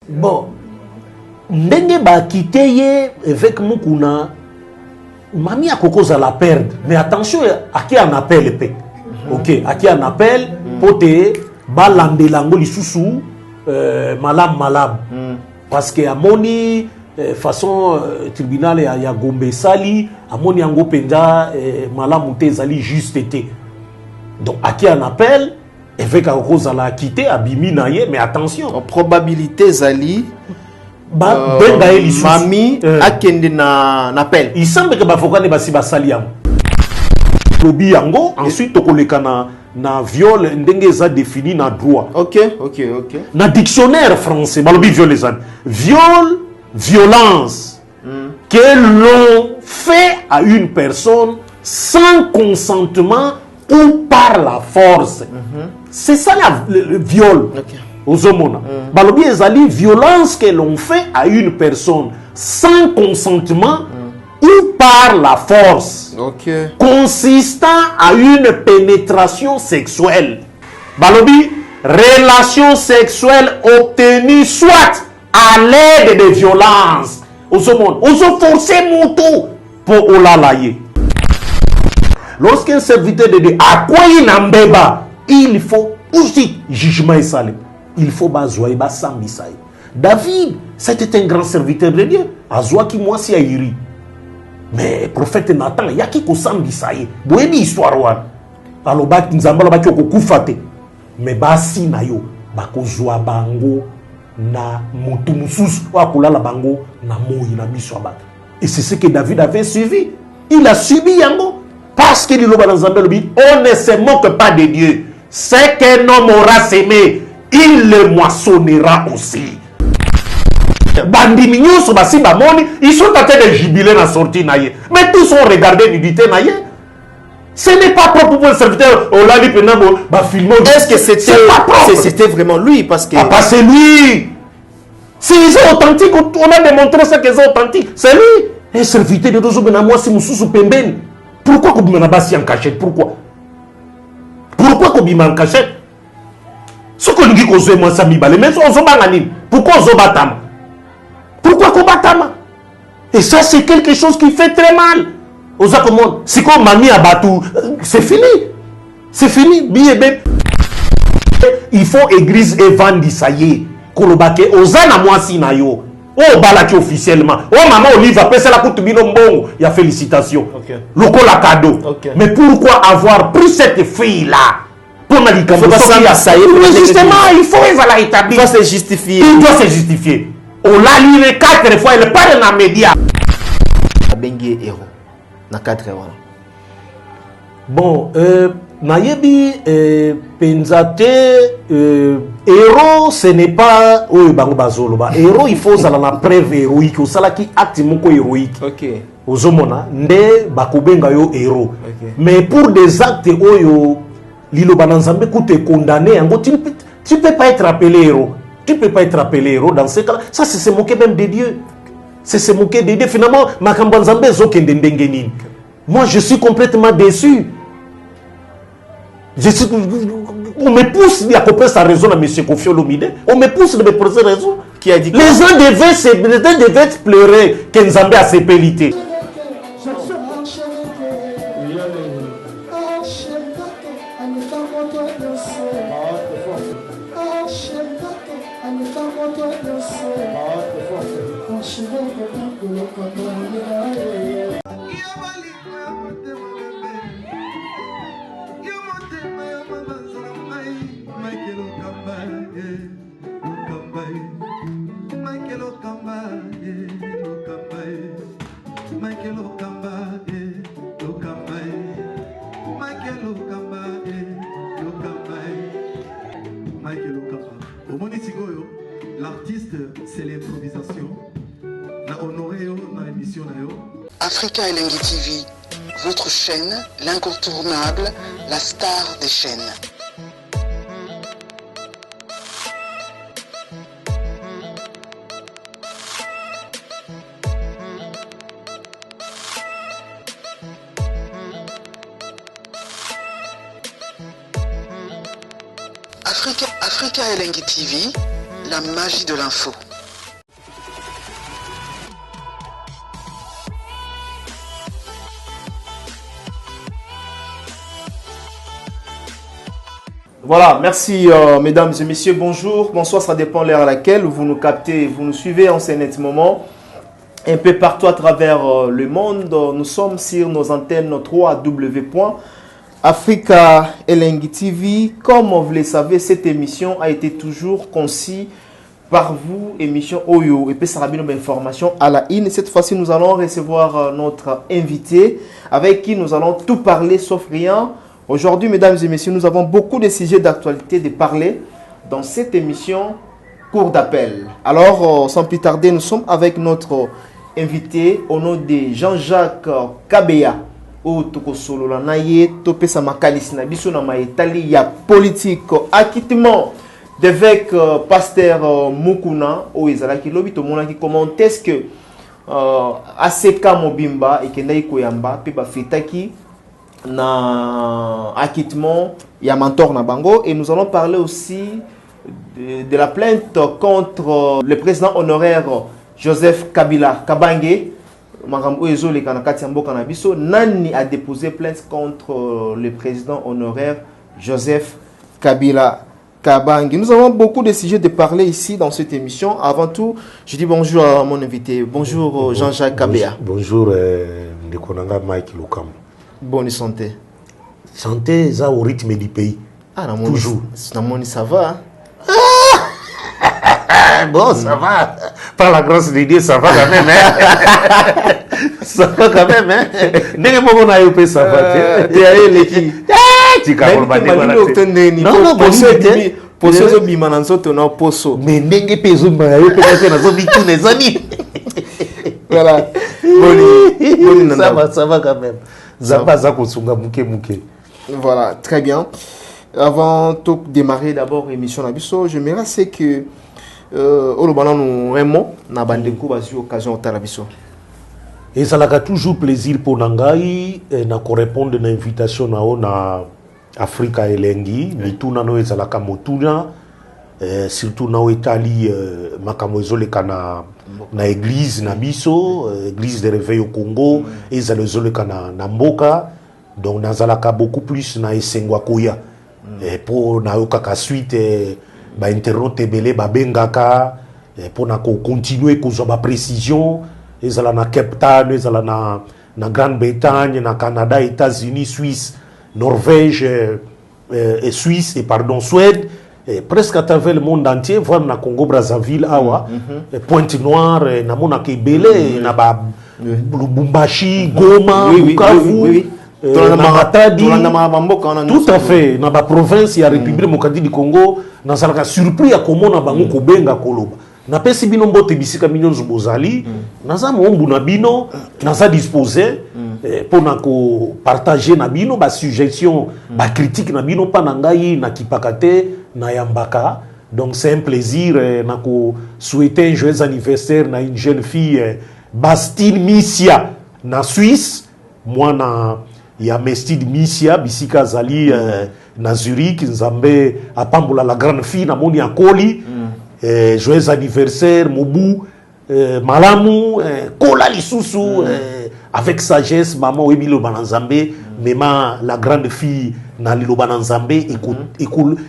Bon, ndenge ba quitté avec Mukuna, Mami a cause à la perdre. Mais attention, à qui on appelle pe. Ok, à qui on appelle pour te balande lango li sousou malam. Parce que à moni façon tribunal ya Gombe sali, à moni ango penda malam te zali juste été. Donc à qui on appelle avec à cause à la quitter abimi naye, mais attention. En probabilité zali Mami a kende na appel. Il semble que bafoka ne basi basali yango. Lobi yango ensuite tokoleka na viol ndenge za défini na droit. OK. Na dictionnaire français balobi viol les viol, violence que l'on fait à une personne sans consentement ou par la force. C'est ça le viol. Aux hommes. Balobi ezali violence que l'on fait à une personne sans consentement ou par la force. Consistant à une pénétration sexuelle. Balobi relation sexuelle obtenue soit à l'aide de violence. Aux hommes. Aux forcer moto pour olalaye. Lorsqu'un serviteur de Dieu a quoi il n'embeba, il faut aussi jugement et salut. Il faut bazoyer basambisaï. David, c'était un grand serviteur de Dieu. Azoa qui moi si airi. Mais prophète Nathan, ya qui ko sambisaï. Boebi histoire wan. Alors ba nzambala ba ko kufate. Mais basi na yo bakozwa bango na mutu mususu wa kulala bango na moyi na biso abata. Et c'est ce que David avait suivi. Il a subi yango parce que l'ilo ba nzambala bi on ne se moque pas de Dieu. C'est qu'un homme aura sémé, il le moissonnera aussi. Bandi mignon so basi ba moni, ils sont en train de jubiler na sortie naie. Mais tous ont regardé nudité naie. Ce n'est pas propre pour le serviteur. On l'a dit pendant ba filmer. Est-ce que c'était vraiment lui parce que pas c'est lui. S'ils sont authentiques, on a démontré ça qu'ils sont authentiques. C'est lui. Un serviteur de dozo bena moi si mususu pembeni. Pourquoi ko bimana basi en cachette? Pourquoi ko bimana en cachette? Ce qu'on dit qu'on se moi ça mibale mais on se bangani. Pourquoi on se batama? Pourquoi qu'on batama? Et ça c'est quelque chose qui fait très mal. Oza comment si qu'on mami à batou, c'est fini. C'est fini. Il faut église et vendre ça y est. Kolobake ozana moi si na yo. Oh balaki officiellement. Oh maman Olive après c'est la pour tubino mbongo. Il y a félicitations. Loko la cadeau. Mais pourquoi avoir pris cette fille là? Pour la justement, il faut la établir. Il doit se justifier. Il doit se justifier. On l'a lu 4 fois, il parle dans les médias. Bengue héros. Na 4 fois. Bon, Nayebi Penzate héros, ce n'est pas bango bazoloba. Héros, il faut ça la preuve héroïque. Au salaki acte moko héroïque. Aux homona, nde bakobenga yo héros. Mais pour des actes oyo Lilo Bananzambe coûte condamné, tu ne peux pas être appelé héros. Tu ne peux pas être appelé héros dans ce cas-là. Ça, c'est se moquer même de Dieu. C'est se moquer de Dieu. Finalement, moi, je suis complètement déçu. On me pousse à couper sa raison à M. Kofi Olomide. On me pousse de me poser raison. Qui a dit les gens devaient pleurer que Nzambe a ses pélités. L'artiste, c'est l'improvisation. La honoré dans l'émission. Africa Elengi TV, votre chaîne, l'incontournable, la star des chaînes. Africa Elengi TV, la magie de l'info. Voilà, merci mesdames et messieurs, bonjour, bonsoir, ça dépend l'heure à laquelle vous nous captez, vous nous suivez en ce net moment. Un peu partout à travers le monde, nous sommes sur nos antennes 3W.Africa Elengi TV. Comme vous le savez, cette émission a été toujours conçue par vous, émission Oyo, et puis ça ramène une information à la in. Cette fois-ci, nous allons recevoir notre invité avec qui nous allons tout parler sauf rien. Aujourd'hui, mesdames et messieurs, nous avons beaucoup de sujets d'actualité de parler dans cette émission Cours d'appel. Alors, sans plus tarder, nous sommes avec notre invité au nom de Jean-Jacques Kabeya. Au Tokosolo la naye topesa makalisi na biso na maetali ya politique acquittement d'évêque pasteur Mukuna au ezalaki lobi to monaki comment est-ce que ACK Mobimba ekendaki koyamba pe ba fetaki na acquittement ya mentor na bango. Et nous allons parler aussi de la plainte contre le président honoraire Joseph Kabila Kabange. Nani a déposé plainte contre le président honoraire Joseph Kabila Kabange. Nous avons beaucoup de sujets de parler ici dans cette émission. Avant tout, je dis bonjour à mon invité. Bonjour Jean-Jacques Kabea. Bonjour Ndekonanga Mike Lukam. Bonne santé. Santé, ça au rythme du pays. Ah, toujours. Ça va. Bon, ça va. Par la grâce de Dieu, ça va quand même. Hein? Ça va quand même. Hein? Ça va. Voilà. Ça va quand même. Voilà, très bien. Avant de démarrer d'abord l'émission Nabiso, j'aimerais c'est que nous Raymond na bandeko basi occasion de Talabiso. Et ça a toujours plaisir pour Nangai na répondre à l'invitation na Africa Elengi ni tuna no ezalaka motuna surtout na Italie makamo ezoleka na église na biso église de réveil au Congo ezaleka na mboka donc nazalaka beaucoup plus na esengwa koya pour na okaka suite ba interrompre belé ba bengaka pour na continuer kozwa ba précision ezala na Cape Town ezala na Grande-Bretagne na Canada, États-Unis, Suisse, Norvège et Suisse et pardon Suède et presque à travers le monde entier voir na Congo Brazzaville awa Pointe-Noire na mona ke belé na ba Lubumbashi, Goma, Bukavu. Tout à fait. Dans la province, il y a la République démocratique du Congo. Dans la surpris à comment na bango kobenga koloba. Na pesi bino mbote bisika millions zobozali. Naza mombu na bino, naza disposé pour na ko partager na bino ba suggestion, ba critique na bino pa na ngai na kipakate na yambaka. Donc c'est un plaisir na ko souhaiter un joyeux anniversaire na une jeune fille Bastille Missia na Suisse. Moi na il y a Mestid Missia bisika zali na Zurich nzambe apambola la grande fille na moni akoli joyeux anniversaire mobu malamu kola lisusu avec sagesse maman webilo bananzambe mema la grande fille na liloba nzambe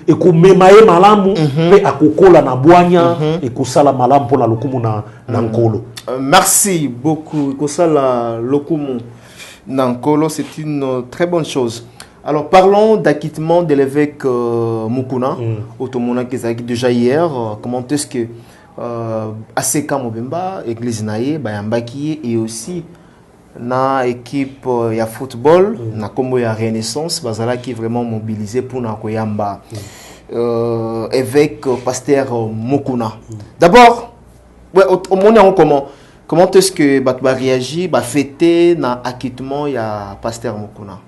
eko memaye malamu pe akokola na bwanya ekosala malamu pona lokumu na nkolo. Merci beaucoup ekosala lokumu Nankolo, c'est une très bonne chose. Alors parlons d'acquittement de l'évêque Mukuna, Otomona Kezaki déjà hier. Comment est-ce que ACK Mobimba, Église Naye, Bayambaki et aussi na équipe ya football, na combo ya Renaissance, Bazala qui est vraiment mobilisé pour na koyamba évêque pasteur Mukuna. D'abord, ouais, au monde comment est-ce que Batba réagit, ba fêter na acquittement ya pasteur Mukuna?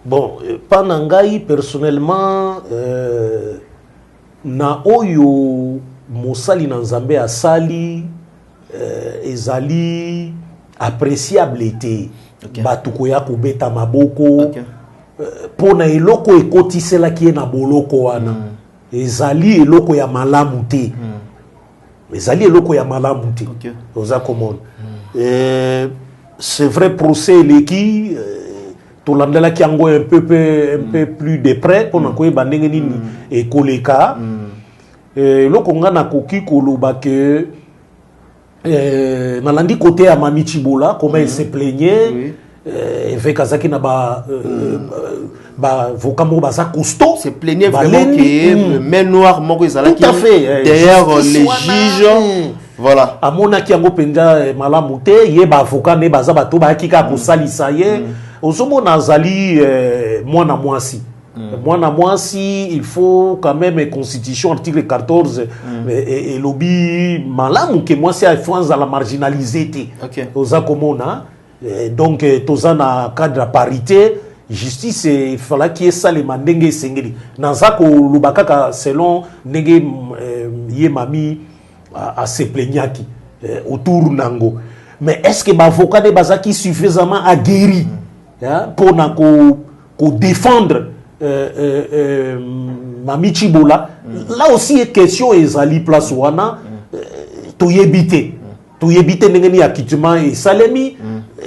Bon, Panangai personnellement na oyo mosali na Nzambe asali ezali appréciable été batuko ya kobeta maboko pona eloko ekotisela ki na boloko wana ezali eloko ya malamu te. Ezali eloko ya malamu te. Oza commande. C'est vrai procès leki tolandela ki yango un peu plus de près pour nakoyeba ndenge nini ekoleka eloko nga nakoki koloba ke nalandi côté ya Mami Chibola comment il se plaignait avec azaki na ba vocamo baza costaud se plaignait vraiment que main noire moko ezalaki derrière les juges voilà amonaki yango penza malamu te ye ba avocat ne baza bato ba kika ko salisa ye ozomona azali mwana mwasi mwana mwasi il faut quand même constitution article 14 et lobby malamu ke mwasi a France à la marginalité oza komona donc toza na cadre à parité justice il fallait qu'il y ait ça les mandenge sengeli nanza ko lubakaka selon ndenge ye mami a se plaignaki autour nango mais est-ce que l'avocat de bazaki suffisamment aguerri pour na ko défendre Mami Chibola là aussi est question ezali place wana to yebite ndenge ni acquittement et salemi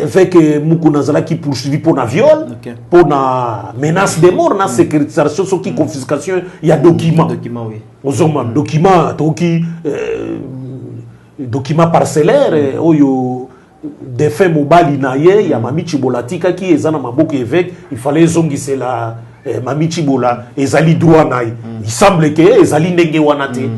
avec Mukuna Zala qui poursuivi pour un viol, pour una menace de mort, na sécurisation, sur qui confiscation, il y a documents. Oui. Documents, documents parcellaires, des faits mobile inaye, il y a Mami Chibola tika qui est dans maboko évêque, il fallait zongi c'est la Mami Chibola, ezali droit naï. Il semble que ezali ndenge wanate.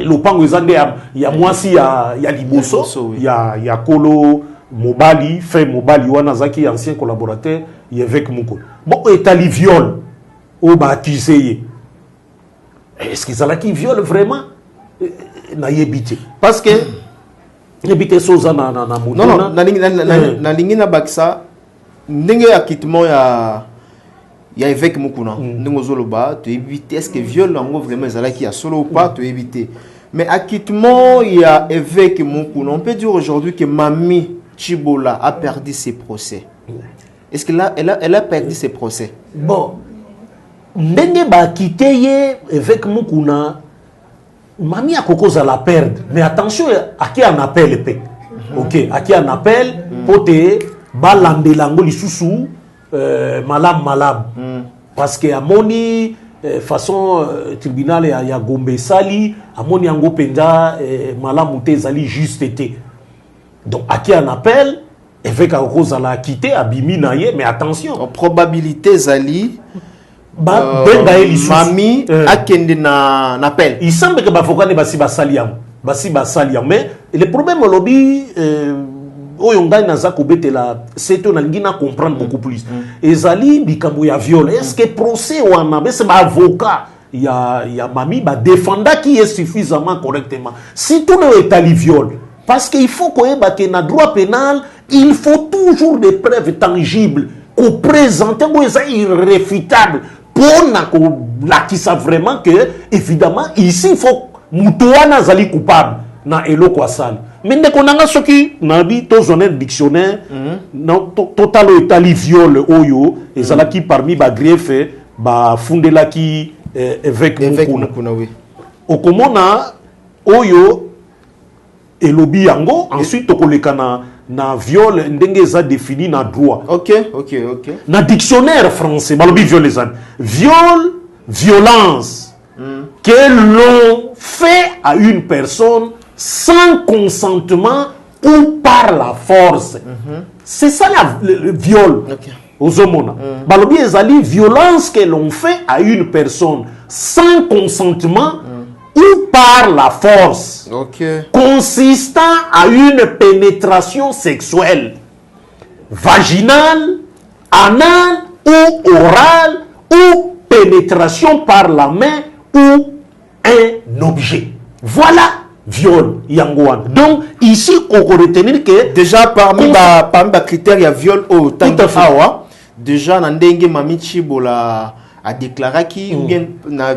Lopango ezande ya mwasi ya liboso, ya kolo Mobali, fait Mobali, Wanazaki, ancien collaborateur, il y avec Mouko. Bon, étali viol, au bas accusé. Est-ce qu'ils ont qui viole vraiment? Na yebité. Parce que, yebité soza na moutona. Non, na lingina baksa, n'enge acquittement ya avec Moukuna. N'engo zoloba, tu éviter. Est-ce que viol, en vraiment, ils a solo ou pas, tu éviter. Mais acquittement, il y a avec Moukuna. On peut dire aujourd'hui que Mami Chibola a perdu ses procès. Est-ce qu'elle a perdu ses procès? Bon, ndenge ba kiteye avec Mukuna, Mami a cause à la perdre. Mais attention, à qui on appelle pe. Ok, à qui on appelle pour te balande lango li sousou malam. Parce que à moni façon tribunal ya Gombe sali, à moni ango penda malam te zali juste été. Donc, à qui on appelle, avec un cause à la quitter, à Biminaye, mais attention. En probabilité, Zali, Mami, a kende na appel. Il semble que l'avocat n'est pas si basaliam. Mais le problème, au lobby, c'est qu'on a comprendre beaucoup plus. Et Zali, Bikambo ya viol. Est-ce que procès ou un avocat, il y a Mami, défendre qui est suffisamment correctement. Si tout n'est pas viol, parce qu'il faut qu'on ait un droit pénal, il faut toujours des preuves tangibles, qu'on présente, irréfutables, pour qui savent vraiment que, évidemment, ici, il faut Moutouana Zali coupable, na elo kwa sali. Mais dès qu'on a ce qui, n'a dit, tous on est dictionnaire, total étali viol, oyo, et ça qui parmi ba grief, ba fondé là qui, avec Moukuna, oui. Au comona, oyo, et lobby yango ensuite okoleka na viol ndenge za défini na droit. OK. Na dictionnaire français balobi viol les an. Viol, violence que l'on fait à une personne sans consentement ou par la force. C'est ça le viol. Aux hommes. Balobi ezali violence que l'on fait à une personne sans consentement ou par la force, consistant à une pénétration sexuelle, vaginale, anale ou orale, ou pénétration par la main ou un objet. Voilà, viol, Yangouan. Donc, ici, on peut retenir que... Déjà, parmi les critères, il y a viol au Tangafawa. Déjà, Nandenge Mami Chibola a déclaré qu'il y a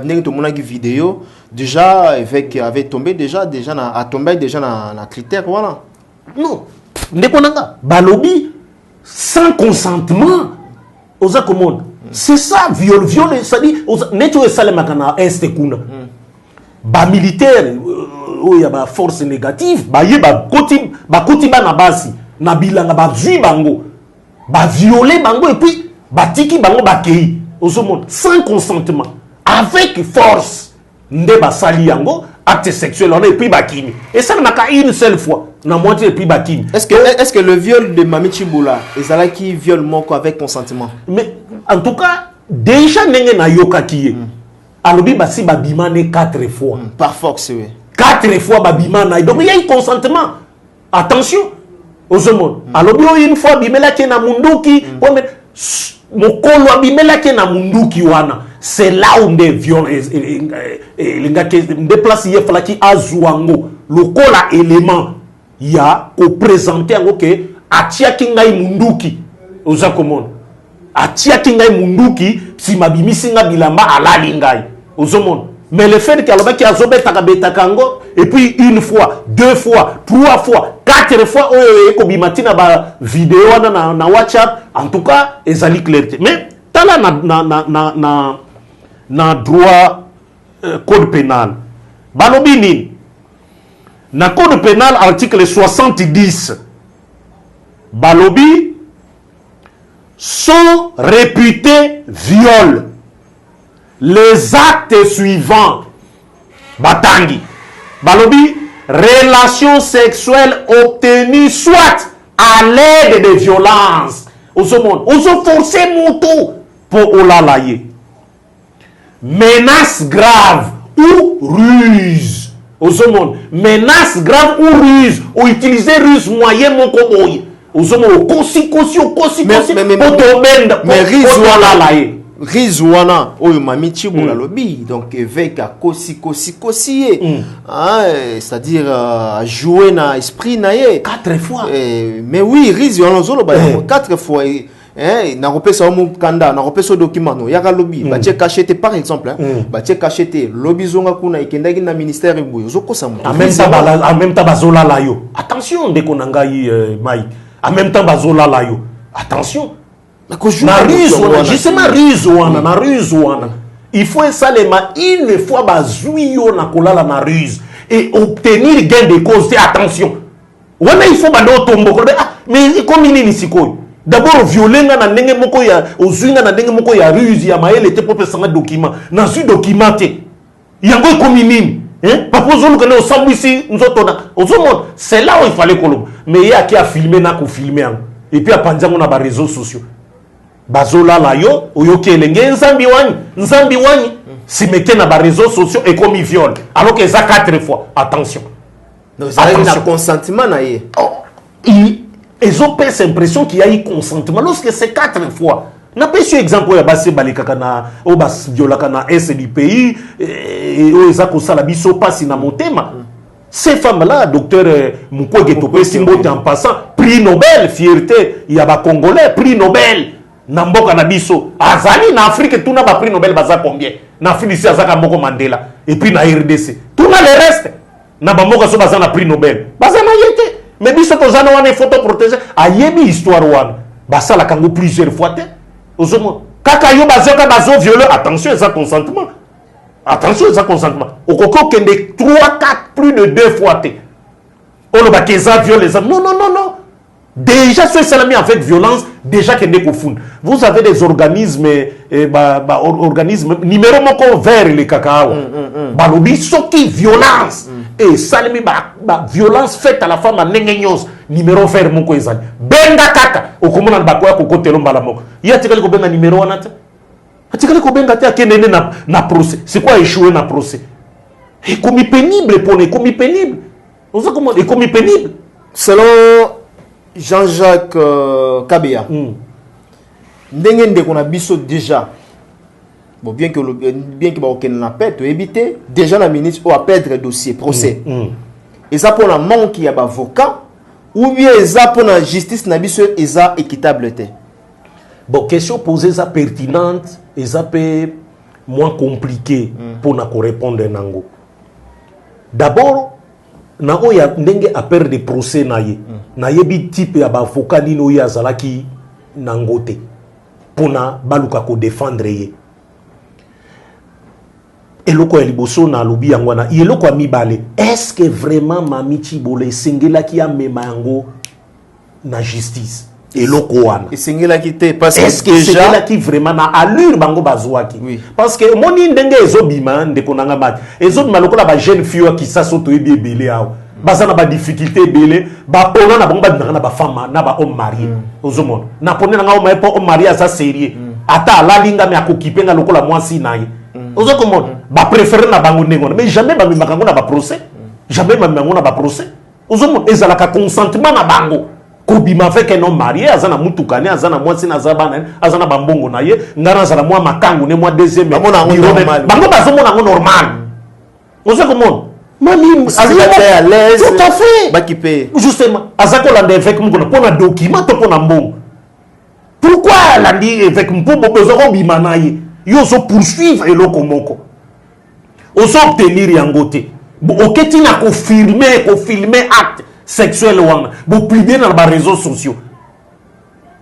une vidéo. Déjà, avait tombé déjà dans critère, voilà. Non. Ndekonanga, balobi, sans consentement, oza commande. C'est ça, viol, ça dit, neto esalemakana este kuna. Ba militaire, il y a ba force négative, ba ye ba koti ba na basi, na bilanga ba vi bango, ba violer bango et puis batiki bango bakei ozomona sans consentement avec force nde basali yango acte sexuel on et puis bakini et ça n'a qu'à une seule fois na moitié et puis bakini. Est-ce que le viol de Mami Chiboula est ça qui viole moko avec consentement? Mais en tout cas déjà nenge na yokaki alobi basi babimane 4 fois par force oui 4 fois babimana donc il y a un consentement. Attention aux hommes. Alors une fois bimela ki na munduki mokolo abimela ki na munduki wana c'est là où des violences linga ke déplacer yefala ki azuango lokola élément ya ko présenter ngo ke atia ki ngai munduki oza komona atia ki ngai munduki si mabimisi nga bilamba alali ngai ozomona. Mais le fait qu'il y a un kango et puis une fois, 2 fois, 3 fois, 4 fois, il y a une vidéo na WhatsApp, en tout cas, ils ont clarté. Mais tu as na droit code pénal. Balobini, na code pénal, article 70, Balobi sont réputés viol. Les actes suivants, Batangi, Balobi, relations sexuelles obtenues soit à l'aide de violences. Aux forcé moto pour olalaye. Menace grave ou ruse. Aux menace grave ou ruse. Ou utiliser ruse moyen mon komoy. Aux kosi, mais ruse olalaye. Rizwana oyo Mami Chiboula lobby donc avec à kosi c'est-à-dire jouer na esprit na ye 4 fois mais oui Rizwana zolo ba 4 fois na repesa mu kanda na repesa document no yaka lobby ba tie cacheté par exemple ba tie cacheté lobby zonga kuna ikendaki na ministère boyo zokosa mu en même temps bazola la yo attention de konanga Mike en même temps bazola la yo attention. Il faut seulement une fois bazuyo na kolala na ruse et obtenir gain de cause. Attention. Il faut mais comme il est d'abord violer na ndenge moko ya ozuinga na ndenge moko ya ruse ya maele te pour sanga document na su documenté yango comme nini papa zolo kana osambisi nzotona ozomona c'est là où il fallait kolomba mais il y a qui a filmé na ko filmer et puis apanzango na ba réseaux sociaux bazola la yo oyoki elenge nzambi wani si meke na ba réseaux sociaux et comme viol alors que ça 4 fois attention na consentement na ye ils ont cette impression qu'il y a eu consentement lorsque c'est 4 fois n'a pas su exemple ya basi balikaka na o bas violaka na est du pays et o ezako sala biso pasi na motema. Ces femmes-là, docteur Mukwege Topé Simbote en passant, prix Nobel, fierté, il y a des Congolais, prix Nobel. Namboka na biso azali na Afrique tout na ba prix Nobel baza combien na Afrique ici azaka Mboko Mandela et puis na RDC tout na le reste na bamboka so baza na prix Nobel baza na yete mais biso tozana wana photo protéger ayebi histoire wana basala kango plusieurs fois te ozomo kaka yo bazoka bazo violer attention ça consentement okoko kende 3 4 plus de 2 fois te on ba keza viole les non déjà ce salami en fait violence déjà que vous avez des organismes organismes numéro moko vers les cacao balobi soki violence et salami violence faite à la femme en nengenyos numéro vers moko ezali benga kaka okomona bakoya kokotelo mbala moko ya tikali ko benga numéro wana te atikali ko benga te akende na procès c'est quoi échouer na procès et comme pénible pour les comme pénible on sait comment et comme pénible selon Jean-Jacques Kabea ndenge ndeko na biso déjà bon bien que ba aucun appel to éviter déjà la ministre ou à perdre dossier procès et ça pour la manque ya ba avocat ou bien ça pour la justice na biso et ça équitable té bon question posée ça pertinente et ça peut moins compliqué pour na ko répondre nango d'abord na oya ndenge a perdre de procès na ye na yebi type ya ba avocat nino ya zalaki na ngote pona baluka ko défendre ye eloko ya liboso na lobi yango na eloko ya mibale est-ce que vraiment Mami Chiboula sengela ki amema yango na justice et lokoana. Et c'est là qui était parce que est-ce que déjà là qui vraiment na allure bango bazwaki. Oui. Parce que moni ndenge ezobima ndeko nanga mati. Ezobima lokola ba jeune fille qui ça soto ebi belé awo. Bazana ba difficulté belé, ba pona na bango ba na ba femme na ba homme marié. Ozomona. Na pona na homme marié ça sérieux. Ata la linga me akokipe nga lokola mwasi naye. Ozokomona. Ba préférer na bango ndenge mais jamais ba mimakango na ba procès. Jamais ba mimakango na ba procès. Ozomona ezalaka consentement na bango. Kobima avec un homme marié, azana mutukane, azana mwasi na zabana, azana bambongo na ye, ngana zala mwa makangu ne mwa deuxième. Bango normal. Bango bazomona ngo normal. Ozokomona. Mami, à l'aise. Tout à fait. Bakipé. Justement, azako lande avec mukona pona document to pona mbongo. Pourquoi landi avec mpo besoin bima na ye? Yo so poursuivre eloko moko. Oso obtenir yangote. Oketi na confirmer acte sexuel wana. Bo publier dans les réseaux sociaux.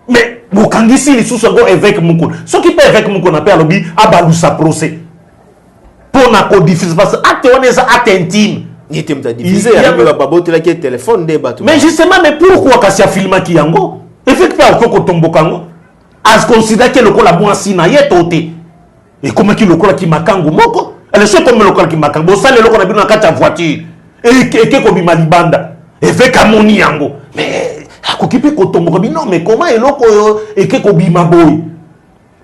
Mais bo kangisi li sous ngo avec mukona. Ce qui peut avec mukona pe alobi abalu sa procès. Pour na codifier parce que acte wana ça acte intime. Il était diffusé avec la babote là qui est téléphone des bateaux. Mais justement mais pourquoi kasi filma ki yango? Effectivement ko tombokango. As considère que le kola mwasi na ye toté. Et comment ki lokola ki makango moko? Elle sait comme lokola ki makango. Ça le lokola bino na kati ya voiture. Et ke ko bima libanda. Et fait kamoni yango. Mais akokipe ko tomboka bino mais comment eloko et ke ko bima boy?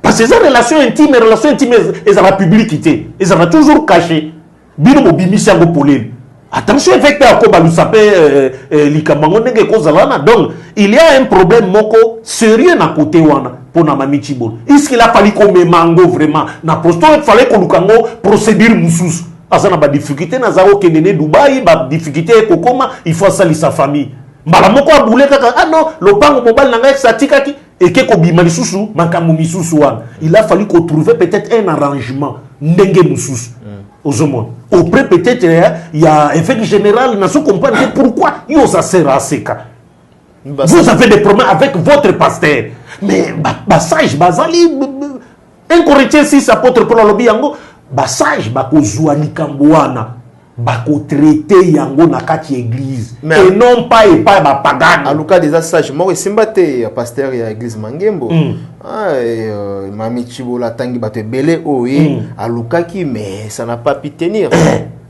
Parce que ces relations intimes elles ont la publicité. Elles ont toujours caché. Bino mo bimisi yango polele. Attention avec ta ko balu sapé likamango ndenge ko zalana. Donc il y a un problème moko sérieux na côté wana. Pour Mami Tchibol. Est-ce qu'il a fallu qu'on me mango vraiment? Na posto il fallait qu'on nous procédure moussous. Azana ba difficulté na zao kenene Dubaï, ba difficulté kokoma, il faut sali sa famille. Mbala moko aboulé kaka ah non, lopango mobile nanga satika ki et que ko bima lisusu, makamu misusu wan. Il a fallu qu'on trouve peut-être un arrangement ndenge moussous. Ozomon. Auprès peut-être il y a effet général na so comprendre pourquoi yo ça sert à seka. Vous avez des problèmes avec votre pasteur. Mais basage bazali incorrect si apôtre Paul lobi yango basage bako zuani kamboana bako traiter yango na kati église et non pas et pas ba pagano. Aluka des sage mo simbate pasteur ya église Mangembo. Mami Tchibola tangi bato belé oyi aluka ki mais ça n'a pas pu tenir.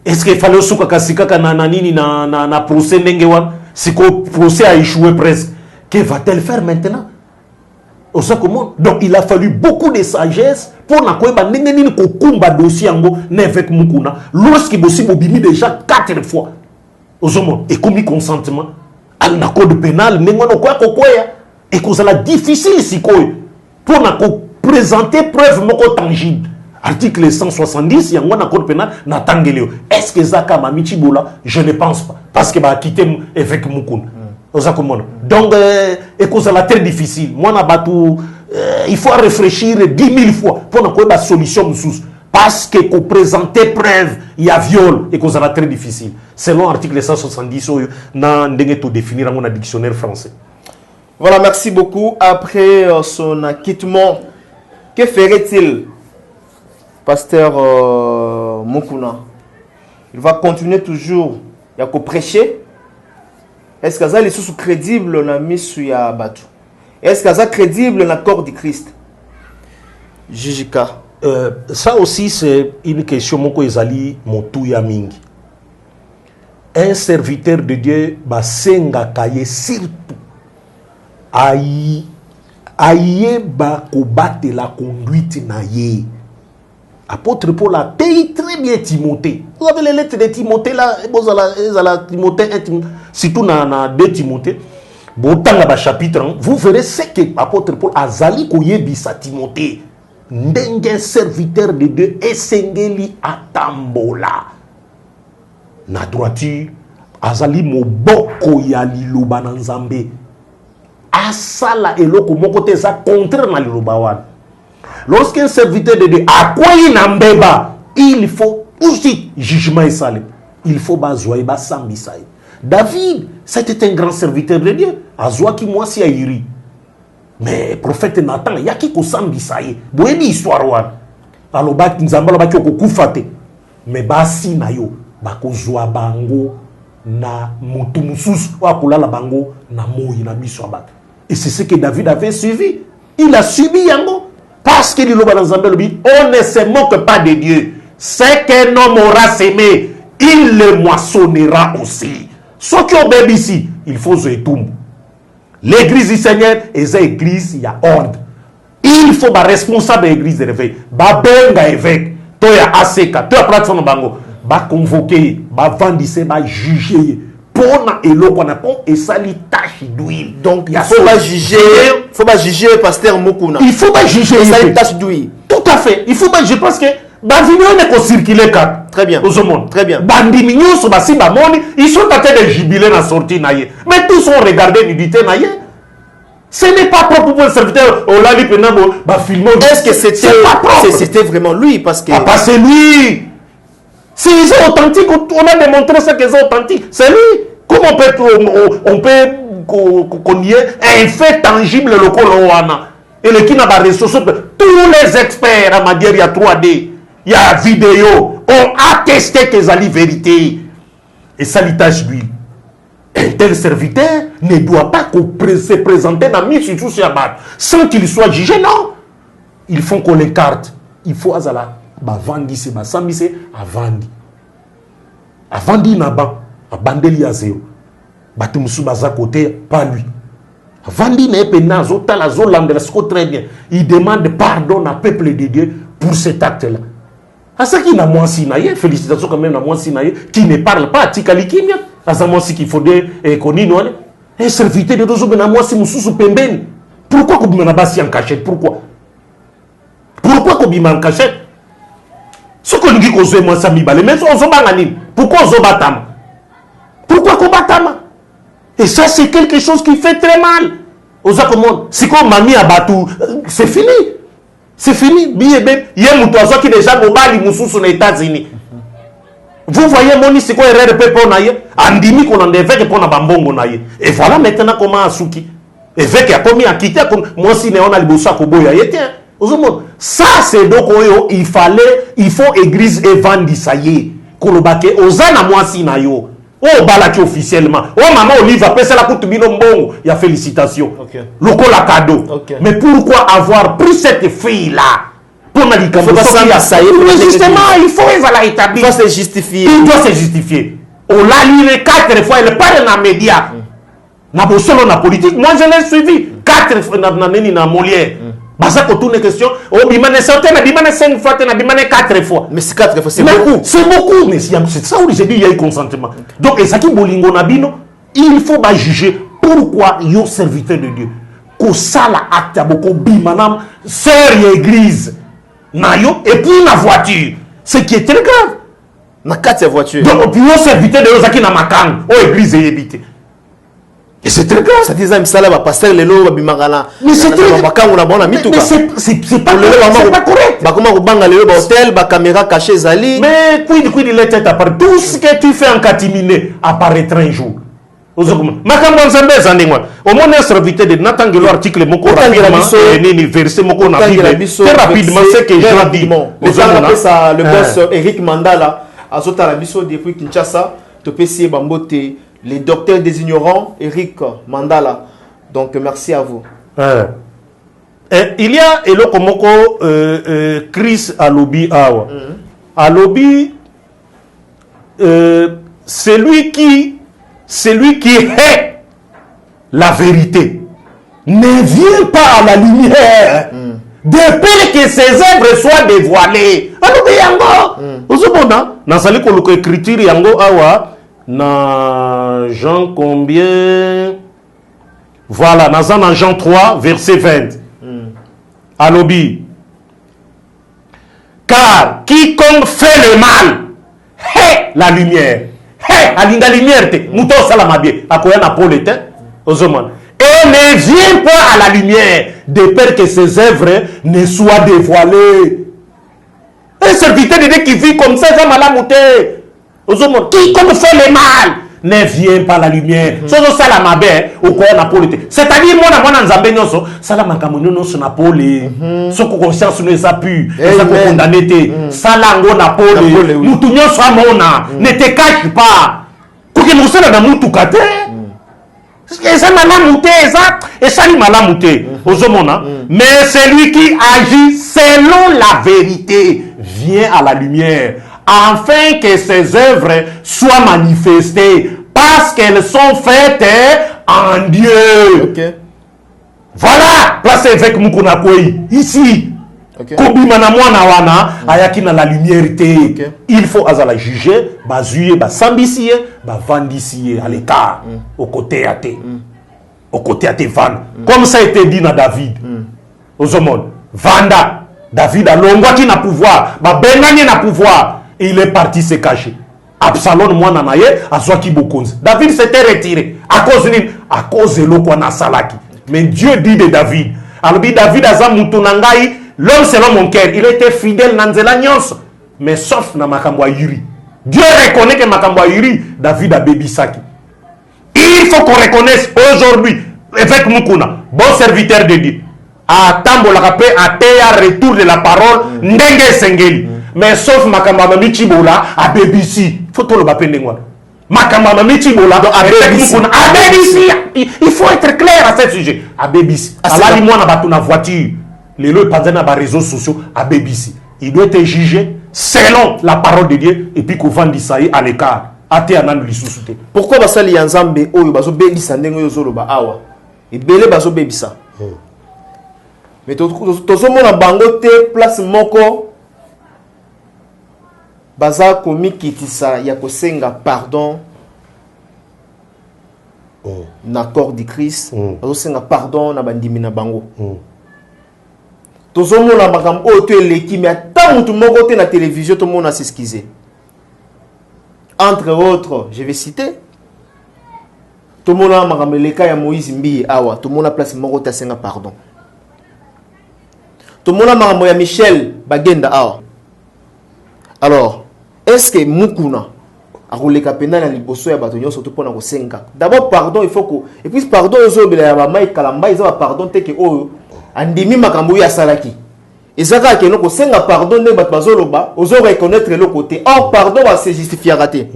Est-ce qu'il fallait suka kasika na nini na procès ndenge wan siko procès a échoué presque. Que va-t-elle faire maintenant? Donc il a fallu beaucoup de sagesse pour na koeba ndenge nini ko kumba dossier yango na avec mukuna lorsque bossi bobimi déjà 4 fois ozomo et commis consentement al na code pénal nengono kwa kokoya et que ça la difficile sikoy pour na ko présenter preuve moko tangible article 170 yango na code pénal na tangeleo est-ce que Zaka Mami Tchibola je ne pense pas parce que ba quitter avec mukuna. Donc, et que c'est très difficile. Moi, il faut réfléchir 10 000 fois pour trouver une solution. Parce que pour présenter preuve, il y a viol et que c'est très difficile. Selon l'article 170, on a définir dans dictionnaire français. Voilà, merci beaucoup. Après son acquittement, que ferait-il, pasteur Mukuna? Il va continuer toujours à prêcher. Est-ce que ça est sous crédible na misu ya batu? Est-ce que ça est crédible na corps du Christ? JJK. Ça aussi c'est une question moko ezali motu ya mingi. Un serviteur de Dieu ba senga kaye surtout aye ba kobattre la conduite na ye. Apôtre Paul a payé très bien Timothée. Vous avez les lettres de Timothée là, Timothée, surtout dans 2 Timothée. Chapitre, vous verrez ce que l'apôtre Paul a zali koyebisa Timothée. Ndenge serviteur de Dieu esengeli atambola. Na droiture, azali moboko ya liloba na Nzambe. Asala eloko moko te za contraire na liloba wana. Lorsqu'un serviteur de Dieu a quoi il n'embeba, il faut aussi jugement et salut. Il faut bazoyer basambisaï. David, c'était un grand serviteur de Dieu. Azoa qui moi si airi. Mais prophète Nathan, ya ki ko sambisaï. Boyebi histoire wan. Alors ba nzambala ba ki ko kufate. Mais basi na yo ba ko zwa bango na mutu mususu wa kulala bango na moyi na biso abata. Et c'est ce que David avait suivi. Il a subi Yango. Parce qu'il dit, on ne se moque pas de Dieu. C'est qu'un homme aura semé, il le moissonnera aussi. Ce qui est ici, il faut se tomber. L'église du Seigneur, et cette église, il y a ordre. Il faut que responsable de l'église de réveil, benga évêque, toi ya ACK, toi plateforme bango, ba convoquer, ba vendisser, ba juger. Pour na elo qu'on a et ça li tache d'huile. Donc il faut pas juger pasteur Mokuna. Il faut pas juger ça li tache d'huile. Tout à fait. Il faut pas, je pense que la vidéo n'est pas circulée car. Très bien. Au monde. Très bien. Bandi mignon sur basi bamoni, ils sont en train de jubiler dans la sortie naïe. Mais tous ont regardé l'unité naïe. Ce n'est pas propre pour le serviteur. Oh là, les pénamos, bah filmons. Est-ce que c'était vraiment lui parce que. Ah, pas c'est lui. S'ils sont authentiques, on a démontré ça qu'ils sont authentiques. C'est lui. Comment on peut qu'on y ait un fait tangible le Koloana et le qui n'a pas ressources. Tous les experts en matière, il y a 3D, il y a vidéo, ont attesté que c'est la vérité. Et ça, l'itache lui. Un tel serviteur ne doit pas se présenter dans Miss Soussiabat sans qu'il soit jugé, non. Ils font qu'on l'écarte. Il faut azala. Bah vandi c'est bah sambi c'est à vandi. À vandi naba. À bandeli à zéro. Bah tu m'sou baza côté pas lui. À vandi n'est pas na zota la zolande la sco très bien. Il demande pardon à peuple de Dieu pour cet acte-là. À ce qui n'a moins sinaye, félicitations quand même à moins sinaye, qui ne parle pas à Tikalikimia. À ce moment-ci qu'il faut dire qu'on y noie. Un serviteur de deux hommes à moi si moussou pemben. Pourquoi qu'on m'a bassi en cachette? Pourquoi? Pourquoi qu'on m'a en cachette? Ce qu'on dit qu'on se moi ça m'ibale, mais on se banganine. Pourquoi on se batama? Pourquoi qu'on batama? Et ça c'est quelque chose qui fait très mal. Aux accommodements. Si qu'on m'a mis à Batou, c'est fini. C'est fini. Il y a un moutoiseau qui déjà mobile moussou sur les États-Unis. Vous voyez, mon c'est quoi erreur de peuple naïe? Andimi qu'on en évêque pour na bambongo naïe. Et voilà maintenant comment Asuki. Évêque a commis à quitter moi si on a le bossa koboya yete. Ça c'est donc il faut église évangile ça y est. Kolobake ozana moi si na yo. Oh balaki officiellement. Oh maman Olive a payé la coûte bino mbongo. Il y a félicitations. Loko la cadeau. Mais pourquoi avoir pris cette fille là? Justement, il faut établir. Il doit se justifier. Il doit se justifier. On l'a lu 4 fois, il parle dans les médias. Dans la politique, moi je l'ai suivi 4 fois dans Molière. Parce que toutes les questions, oh, bimane 5 fois, 4 fois. Mais c'est 4 fois, c'est beaucoup. C'est beaucoup, mais c'est ça où j'ai dit il y a eu consentement. Donc, et ça qui bolingo nabino, il faut juger pourquoi il y a serviteur de Dieu. Ko sala acte beaucoup bimanam, sœur église. Et puis la voiture, ce qui est très grave. Na 4 voitures. Donc, puis on serviteur de Ozaki na makang, au église et habité. Et c'est très grave. Ça dit ça, ça va passer le lot, bimagana. Mais c'est très grave. Mais c'est pas correct. Bah comment vous banga le hôtel, bah caméra cachée zali. Mais quid il est tête à part. Tout ce que tu fais en catimine apparaîtra un jour. Makambo nzambe zandingwa. Au moins un serviteur de natangelo article moko rapidement ni verset moko na Bible. Très rapidement c'est que Jean dit. Le boss Eric Mandala a sauté à la biso depuis Kinshasa, te PC Bambote, les docteurs des ignorants, Eric Mandala. Donc merci à vous. Il y a eloko moko Chris Alobi awa. Alobi celui qui est la vérité ne vient pas à la lumière de peur que ses œuvres soient dévoilées. Alobi yango. Ozobona na sali ko loko écriture yango awa na Jean combien? Voilà, dans Jean 3 verset 20. Alobi. Car quiconque fait le mal hait la lumière. Alinga lumière te muto salama bien akoya na Paul était ozomon et ne vient pas à la lumière de peur que ses œuvres ne soient dévoilées. Un serviteur de Dieu qui vit comme ça malamuté ozomon quiconque fait le mal ne vient pas à la lumière. Sozo salama bien okoya na Paul était, c'est-à-dire mona nzambe nyonso salama kamonyo nyonso na Paul soko conscience ne sa pu ça ko condamner te salango na Paul mutu nyonso amona ne te cache pas kuki musala na mutu kate Et ça m'a monté, et ça m'a monté. Mais celui qui agit selon la vérité vient à la lumière, afin que ses œuvres soient manifestées, parce qu'elles sont faites en Dieu. Ok. Voilà, place avec Mukuna Kouei, ici. Kobimana mwana wana ayaki na la lumière. Il faut azala juger, bazuye, basambisiye, bavandisiye à l'écart, au côté athée. Au côté athée van. Comme ça a été dit dans David. Aux hommes, Vanda, David a l'ongwaki na pouvoir, bengani na pouvoir. Et il est parti se cacher. Absalom mwana naye azwaki bokonzi. David s'était retiré à cause de l'okwana salaki. Mais Dieu dit de David, alors David azamutunangai. L'homme selon mon cœur, il était fidèle dans la nyonso, mais sauf dans Makambwa Yuri. Dieu reconnaît que Makambwa Yuri, David a bébisaki. Il faut qu'on reconnaisse aujourd'hui, avec Mukuna, bon serviteur de Dieu, à Tambo la rappel, à Théa, retour de la parole, Ndenge Sengeli. Mais sauf Makambwa Michibola, à bébisi. Faut tout le bapé Ndengwa. Makambwa Michibola, à Mukuna, à bébisi. Il faut être clair à ce sujet. À bébisi. À la limoine, à battu na voiture. Les lois pendant les réseaux sociaux à BBC. Il doit être jugé selon la parole de Dieu et puis qu'on vend ça à l'écart. Pourquoi basali yanzambe oyo bazo bebisa ndengo yo zolo ba awa? Ebele bazo bebisa. Mais tozo mona bango te place moko baza komi kitisa ya kosenga pardon. Na corps de Christ, bazo senga pardon na bandimi na bango. Tout le monde a dit mais tant que tout le monde a la télévision, tout le monde a s'excusé. Entre autres, je vais citer. Tout le monde a dit que Moïse Mbi Awa. Tout le monde a placé mon côté à pardon. Tout le monde a dit Michel Bagenda Awa. Alors, est-ce que Mukuna a roulé capena na liboso ya batonyo surtout pour na kosenga? D'abord pardon, il faut que et puis pardon aux autres ya ba mai kalamba ils ont pardon te que oh andimi makambo ya salaki ezaka ke no kosenga pardon ne bat bazoloba ozo reconnaître le côté or pardon va se justifier raté.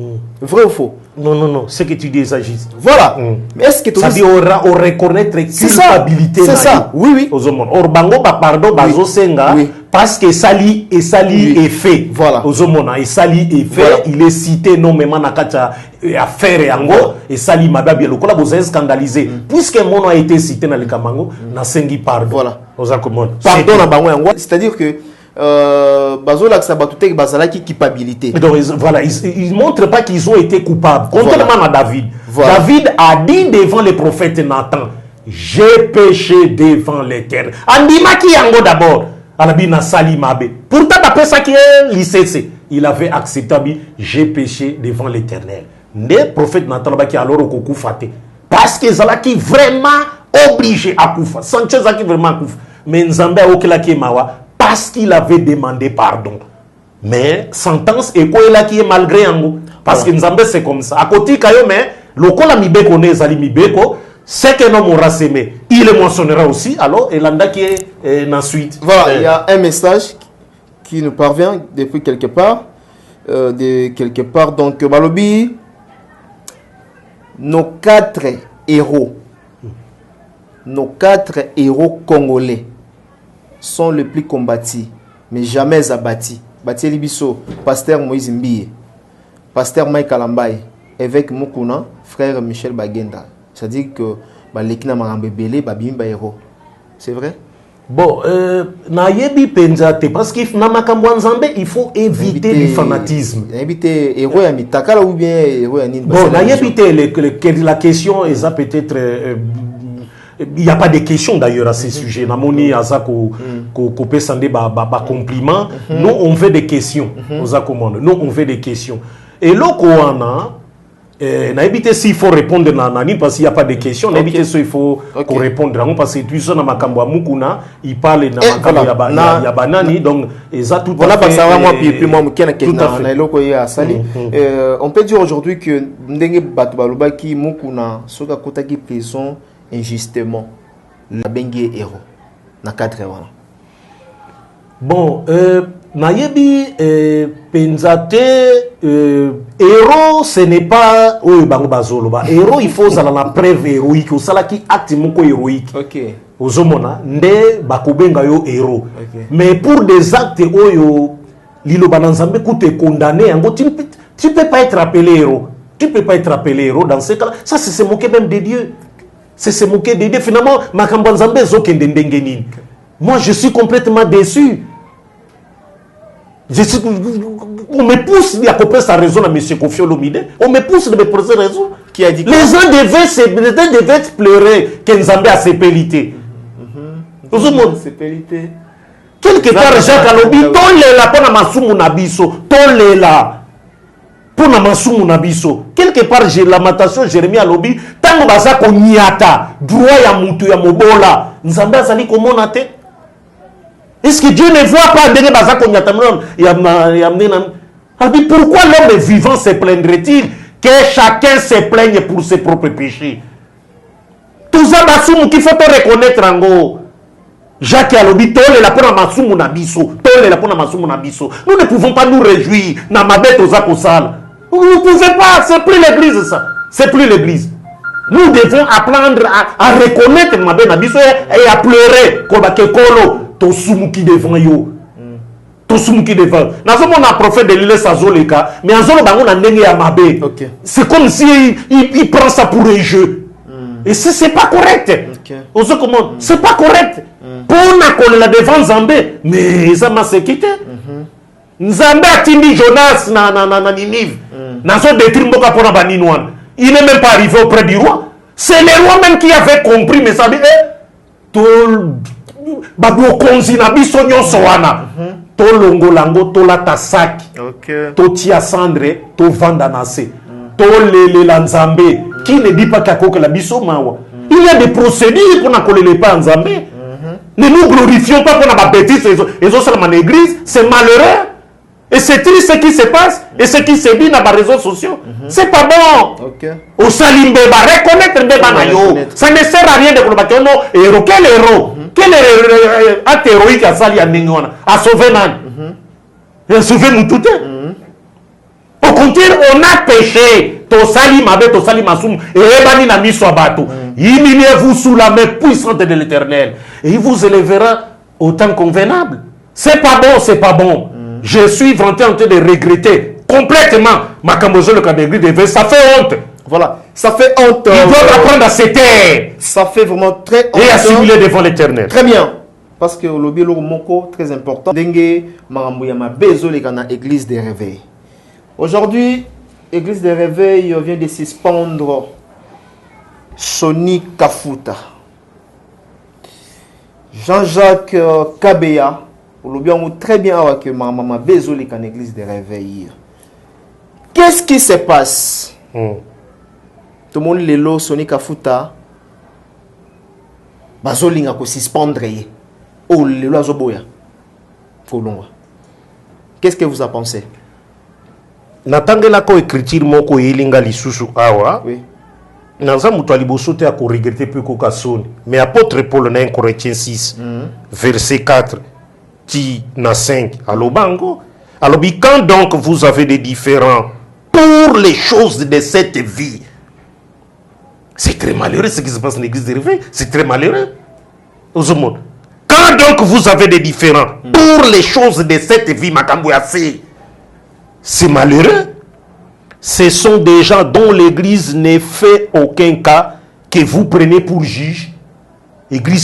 Vrai ou faux? Non, ce que tu dis est juste. Voilà. Mais est-ce que ça dit on reconnaître culpabilité? C'est ça. Oui. Aux hommes. Or bango ba pardon bazo senga parce que sali et fait. Voilà. Aux hommes et sali et fait. Voilà. Il est cité nommément na kacha affaire et ango et sali mababi lokola boza scandalisé puisque mon a été cité dans le kamango na sengi pardon. Voilà. Aux accommode. Pardon na bango yango, c'est-à-dire que bazola qui bazalaki culpabilité. Donc voilà, ils montrent pas qu'ils ont été coupables. Contrairement à David. Voilà. David a dit devant les prophètes Nathan, j'ai péché devant l'Éternel. Andima qui yango d'abord. Alabina sali mabe. Pourtant d'après ça qui est lycée, il avait accepté j'ai péché devant l'Éternel. Les prophètes Nathan qui alors au coucou faté. Parce que zalaki vraiment obligé à koufa. Sanchez qui vraiment koufa. Mais Nzambe okela ki mawa parce qu'il avait demandé pardon. Mais sentence et quoi là qui est malgré yango parce que Nzambe c'est comme ça. À côté kayo mais lokola mibeko ne zali mibeko c'est que non m'aura semé. Il le mentionnera aussi alors et l'anda qui est ensuite. Voilà, il y a un message qui nous parvient depuis quelque part donc Balobi nos quatre héros congolais sont les plus combattus, mais jamais abattus. Bati Libiso, pasteur Moïse Mbiye, pasteur Mike Kalambaye, évêque Mukuna, frère Michel Bagenda. C'est-à-dire que l'équipe Marambe Belé, Babimba héros. C'est vrai? Bon, nayebi penzate parce que na makambo nzambe il faut éviter le fanatisme. Éviter héros ya mitakala ou bien héros ya nini. Bon, nayebi la question est peut-être il n'y a pas de questions d'ailleurs à ces sujets. Namoni azako kopé sandé ba compliment. Nous on veut des questions. Nous on veut des questions. Et loko wana na éviter s'il faut répondre nani parce qu'il n'y a pas de questions. Na éviter s'il faut qu'on réponde parce que tu sais na makambo mukuna il parle na makambo ya banani donc ça tout voilà parce que moi puis moi mukena na loko ya sali. On peut dire aujourd'hui que ndenge batu baloba ki mukuna soka kotaki prison injustement la bengue héros na 4 ans. Bon nayebi penzate héros ce n'est pas oyo bango bazoloba héros il faut zala na preuve héroïque osalaki acte moko héroïque. OK. Ozomona nde bakobenga yo héros. Okay. Mais pour des actes oyo liloba na Nzambe kute condamné yango tu peux pas être appelé héros. Tu peux pas être appelé héros dans ce cas-là. Ça c'est se moquer même de Dieu. C'est se moquer de Dieu. Finalement makambo Nzambe zokende ndenge nini. Moi je suis complètement déçu. On me pousse à couper sa raison à M. Kofi Olomide. On me pousse de me poser raison. Qui a dit quoi? Les gens devaient pleurer que Nzambe a sépélité. Sépélité. Quelque part, Jacques Alobi, tolela pona masumu nabiso, tolela pona masumu nabiso. Quelque part, j'ai lamentation Jérémie Alobi, tango baza ko niata, droit ya mutu ya mobola. Nzambe azali komona te. Est-ce que Dieu ne voit pas ndenge baza ko niata pourquoi l'homme vivant se plaindrait-il que chacun se plaigne pour ses propres péchés? Tout ça basumu qu'il faut te reconnaître ango. Jacques Alobi, tole la pona masumu na biso, tole la pona masumu na biso. Nous ne pouvons pas nous réjouir na mabete aux akosal. Vous ne pouvez pas, c'est plus l'église ça. C'est plus l'église. Nous devons apprendre à reconnaître mabete na biso et à pleurer comme kekolo to sumuki devant yo. To sumuki devant. Nazo mona prophète de l'île Sazoleka, mais azolo bango na ndenge ya mabe. OK. C'est comme si il prend ça pour un jeu. Et si c'est pas correct. On se commande, c'est pas correct. Pour la devant Nzambe, mais ça m'a séquité. Nzambe a tindi Jonas na Ninive. Nazo détruit mboka pour na Ninouan. Il n'est même pas arrivé auprès du roi. C'est le roi même qui avait compris, mais ça dit, tol babo konzi na biso nyonso wana. Tol longolango tola tasaki. OK. To tia cendre, to vanda nase. Tol le Nzambe. Qui ne dit pas qu'à la biso mawa. Il y a des procédures qu'on a collé les pas en Nzambe. Ne nous glorifions pas pour la bêtise et autres dans l'église, c'est malheureux. Et c'est triste ce qui se passe et ce qui se dit dans les réseaux sociaux. C'est pas bon. OK. Au salimbe, reconnaître Mbeba. Ça ne sert à rien de combattre un héros. Quel héros? Quel acte héroïque a sali à Ningona? À sauver Nan? Et à sauver nous tout. Au contraire, on a péché. Tosali mabe, tosali masum, et ebani na miso abato. Humiliez-vous sous la main puissante de l'Éternel, et il vous élèvera au temps convenable. C'est pas bon, c'est pas bon. Je suis vanté en train de regretter complètement ma cambozo le cadégri, ça fait honte. Voilà, ça fait honte. Ils doivent apprendre à se taire. Ça fait vraiment très honte. Et assimiler devant l'Éternel. Très bien. Parce que le lobby moko très important. Dengue marambouyama bezo les kana église des réveils. Aujourd'hui, Église des réveils vient de suspendre Soni Kafuta. Jean-Jacques Kabeya, nous bien très bien avec maman Bézoli qu'en Église des réveils. Qu'est-ce qui se passe? Tout le monde le lot Soni Kafuta. Bazoli n'a pas suspendre. Oh le lot azoboya. Qu'est-ce que vous en pensez? Natangela ko écriture moko yelinga lisusu awa. Oui. Nanza mutu alibosote a ko regretter peu ko kasoni. Mais apôtre Paul na 1 Corinthiens 6 verset 4 ti na 5 alobango. Alobi quand donc vous avez des différends pour les choses de cette vie. C'est très malheureux ce qui se passe dans l'église de réveil, c'est très malheureux. Quand donc vous avez des différends pour les choses de cette vie makambo assez. C'est malheureux. Ce sont des gens dont l'église ne fait aucun cas que vous prenez pour juge. Église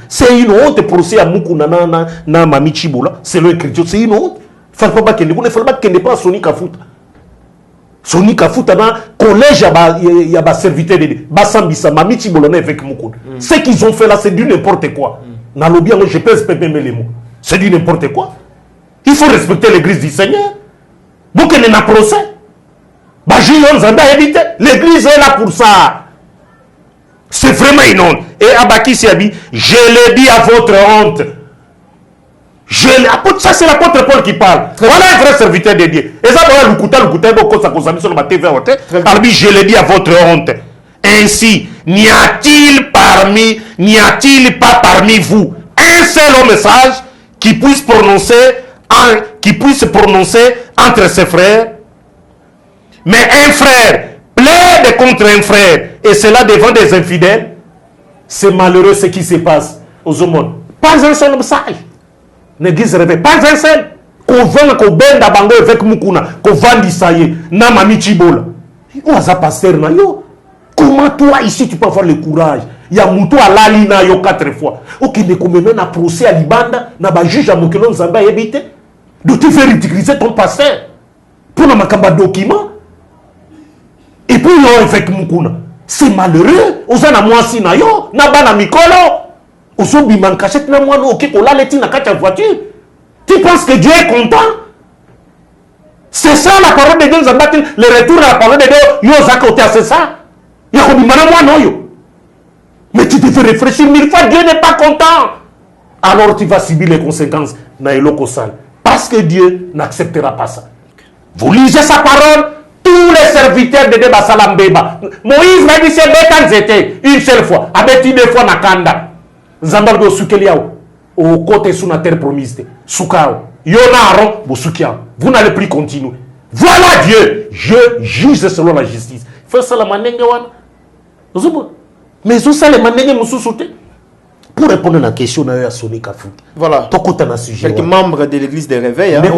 c'est une honte pour ces amukuna na mami chibola. C'est l'écriture, c'est une honte. Il ne faut pas qu'il ne pas Soni Kafuta. Soni Kafuta na collège il y a serviteur de Basambisa mami chibola avec mukuna. Ce qu'ils ont fait là, c'est du n'importe quoi. Na lobby je pèse pépé les mots. C'est du n'importe quoi. Il faut respecter l'église du Seigneur. Donc, il y a un procès. L'église est là pour ça. C'est vraiment une honte. Et Abaki Siabi, je l'ai dit à votre honte. Ça, c'est l'apôtre Paul qui parle. Voilà un vrai serviteur de Dieu. Et ça, je l'ai dit à votre honte. Ainsi, n'y a-t-il pas parmi vous un seul message qui puisse prononcer entre ses frères. Mais un frère plaide contre un frère, et cela devant des infidèles. C'est malheureux ce qui se passe aux hommes. Pas un seul message. N'église réveille. Pas un seul. Qu'on vend, qu'on benda bango avec Mukuna, qu'on vend d'Issaïe, na mami Chibola. Yo, ça pasteur na yo. Comment toi ici tu peux avoir le courage? Il y a Moutou à l'alina yo 4 fois. Ok, mais comme même un procès à Libanda, na ba juge à Mokelon Zamba évité. De te faire ridiculiser ton pasteur. Pour la makamba document. Et puis yo avec Mukuna. C'est malheureux. Ozana mwasi na yo, na bana mikolo. Ozobi man cachette na moi no ok, on l'a leti na kacha voiture. Tu penses que Dieu est content? C'est ça la parole de Dieu. Le retour à la parole de Dieu, yo zakote, c'est ça. Yakobi mana moi non yo. Mais tu te fais réfléchir 1000 fois, Dieu n'est pas content. Alors tu vas subir les conséquences na eloko sale. Parce que Dieu n'acceptera pas ça. Vous lisez sa parole. Tous les serviteurs de Deba Salambeba. Moïse m'a dit c'est bétan zété. Une seule fois. Abeti 2 fois na kanda. Zambargo sukeliao. Au côté sous la terre promise. Soukao. Yona Aaron, Boussoukiao. Vous n'allez plus continuer. Voilà Dieu. Je juge selon la justice. Fais ça la manenge wana. Mais ça les manenge moussousoute. Pour répondre à la question, on a sonné Kafou. Voilà. Quelques membres de l'église des réveils. Mais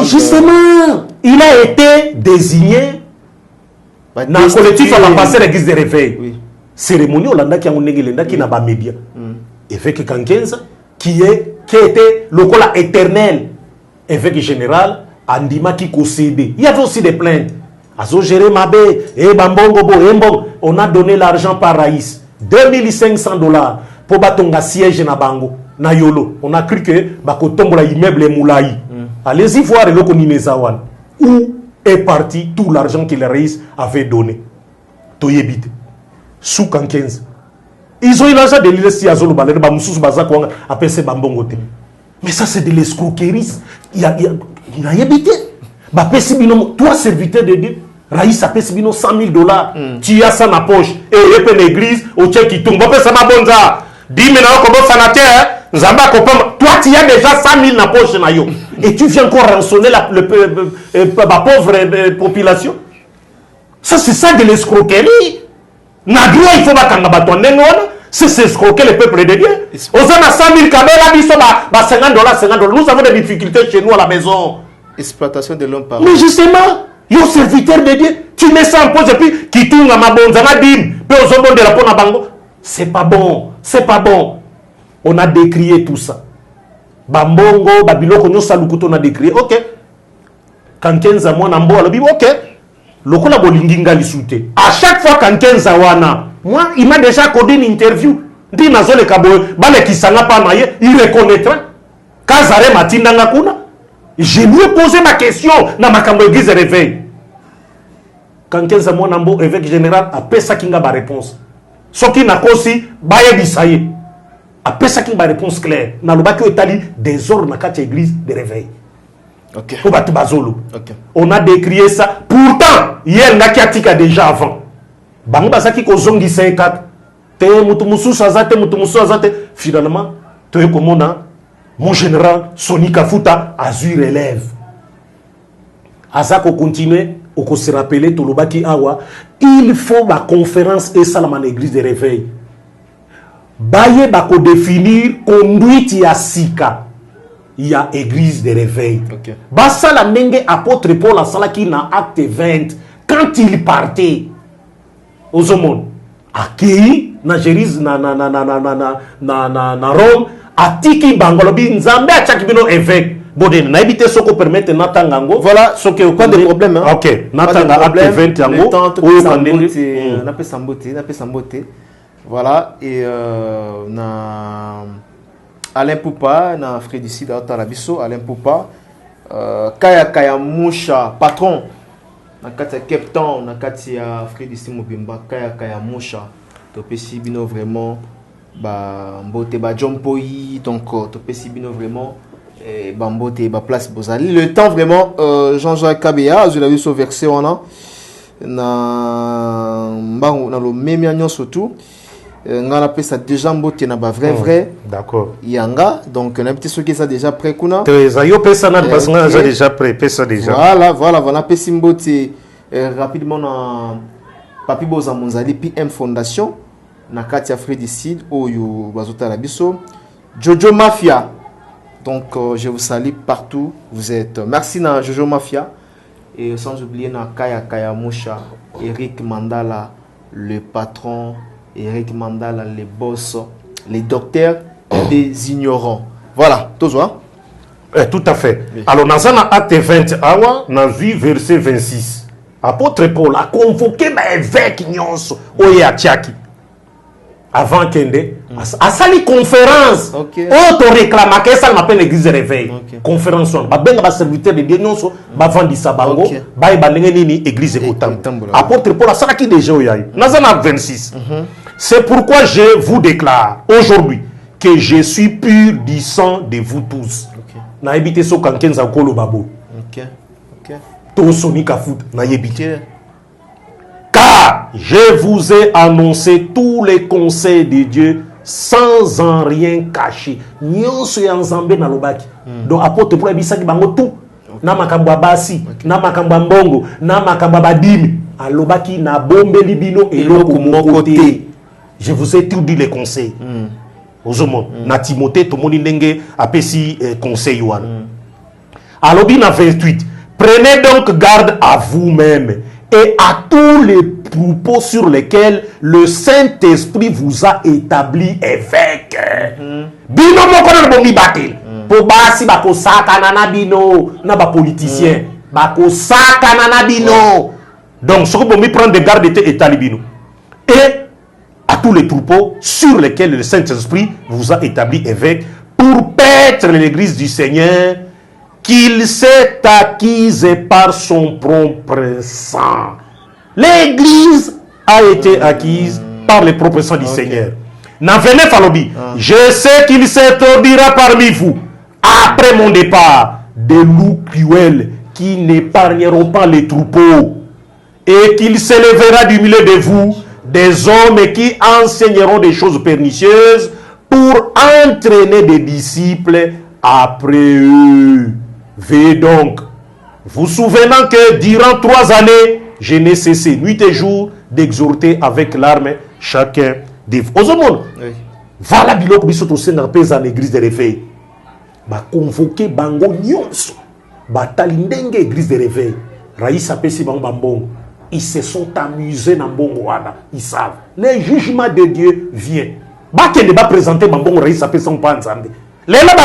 justement, il a été désigné dans le collectif à la passer l'église des réveils. Oui. Cérémonie, on a qui n'a pas média. Évêque Kankenza, qui était le cola éternel, évêque général, Andima qui concédé. Il y avait aussi des plaintes. Azo Mabé, on a donné l'argent par Raïs. $2500 pour batonga siège na bango na yolo. On a cru que bakotombola immeuble moulaï. Allez-y voir le Konimezawan. Où est parti tout l'argent que les Raïs avait donné? Toyebite. Sous Kankenza. Ils ont eu l'argent de l'île si Azolo Balere Bamoussous Bazakwanga a pensé Bambongote. Mais ça c'est de l'escroquerie. Il y a habité. Toi serviteur de Dieu, Raïs a payé $100 000. Tu as ça dans la poche. Et il y a une église au tchèque qui tombe. Ça m'a bon ça. 10 000 comme ça Zamba toi tu as déjà 100 000 dans la poche. Et tu viens encore rançonner la pauvre population. Ça c'est ça de l'escroquerie. Nadroit il faut c'est escroquer le peuple de Dieu. On a 100 000 kabela, $50. Nous avons des difficultés chez nous à la maison. Exploitation de l'homme par mais justement, yo serviteur de Dieu, tu mets ça en pause et puis qui tourne à ma bonzana dim, puis aux hommes de la pona bango. C'est pas bon, c'est pas bon. On a décrié tout ça. Bambongo, Babiloko, nous salukuto on a décrié. Ok. Kankenza moi nambo alobi ok. Lokola bolinginga lisute. À chaque fois Kankenza wana, moi il m'a déjà accordé une interview. Ndi nazole kabo bale kisanga pa maye, il reconnaîtra. Kazare matindanga kuna. Je lui ai posé ma question dans ma cambo église de réveil. Quand 15 mois nambo évêque général a fait ça qui n'a pas réponse. Ce qui n'a pas aussi baye bisaye. A fait ça qui n'a pas réponse claire. Dans le bac où est des ordres dans la église de réveil. OK. On a décrié ça. Pourtant, hier n'a qu'à déjà avant. Bango basaki ko zongi 54. Te mutumusu sazate finalement, tu es comme on a mon général Soni Kafuta Azur élève. Azako continue, on se rappeler Tolobaki Awa, il faut la conférence et ça la l'église de réveil. Baye bako définir conduite ya sika. Il y a église de réveil. Okay. Basa la nenge apôtre Paul a sala qui na acte 20 quand il partait aux hommes accueilli na Jérusalem na Rome atiki bangolobi nzambe achaki bino évêque bodene na ebité soko permettre natangango voilà ce que pas de problème hein? OK natanga acte 20 yango oyo kandeli na pesa mbote voilà et na Alain Poupa na Frédicide Atalabiso Alain Poupa kaya musha patron na kati ya Cape Town na kati ya Frédicide Mobimba kaya musha to pesi bino vraiment Bambote, Jompoyi, donc Topesi Bino vraiment, Bambote, Place Bozali. Le temps vraiment, Jean-Jacques Kabea, je l'avais sur verset, on a le même surtout. on appelle ça déjà mbote na ba vrai. D'accord. Yanga, donc on a petit ceux qui ça déjà prêt kuna. Yo pesa na parce que déjà prêt, pesa déjà. Voilà, on a pesi mbote rapidement na Papi Boza Monzali PM Fondation na Katia Fredicide oyo bazota la biso. Jojo Mafia. Donc je vous salue partout vous êtes. Merci na Jojo Mafia et sans oublier na Kaya Moucha, Eric Mandala le patron, Eric Mandala les boss, les docteurs des ignorants. Voilà, tout ça. Tout à fait. Oui. Alors dans un acte 20 awa, dans verset 26. Apôtre Paul a convoqué l'évêque Nyonso Oye Atiaki avant Kende a sali conférence auto réclama que ça m'appelle l'église de réveil conférence ba benga ba serviteur de Dieu Nyonso ba vandi sabango ba bandenge nini église ekotam apôtre Paul a sali déjà oyayi nazana 26 c'est pourquoi je vous déclare aujourd'hui que je suis pur du sang de vous tous na habité so kankenza kolo babo car je vous ai annoncé tous les conseils de Dieu sans en rien cacher. Donc apôtre pour ebisaki bango tout na makambo abasi na makambo mbongo na makambo badimi alobaki na bombeli bino eloko mokote. Je vous ai tout dit les conseils. Ozomon na Timothée to moni ndenge apesi conseil wana. Alobi na 28. Prenez donc garde à vous-même et à tous les propos sur lesquels le Saint-Esprit vous a établi évêque. Bino moko na bongi batel. Po basi bako sakana na bino na ba politicien. Bako sakana na bino. Donc ce que vous prendre des gardes était établi bino. Et à tous les troupeaux sur lesquels le Saint-Esprit vous a établi évêque pour paître l'église du Seigneur qu'il s'est acquise par son propre sang. L'église a été acquise par le propre sang du Seigneur. N'avenez Falobi, je sais qu'il s'étourdira parmi vous, après mon départ, des loups cruels qui n'épargneront pas les troupeaux, et qu'il s'élèvera du milieu de vous des hommes qui enseigneront des choses pernicieuses pour entraîner des disciples après eux. Veuillez donc, vous souvenant que durant 3 années, je n'ai cessé nuit et jour d'exhorter avec larmes chacun de vous. Voilà biloko biso to senga pesa na église de réveil. Ba convoquer bango nyonso. Ba talindenge église de réveil. Raïsa pesi bango bambongo. Ils se sont amusés na mbongo wana. Ils savent. Le jugement de Dieu vient. Ba kende ba présenter bambongo Raïsa pesi on pas nzambe. Les là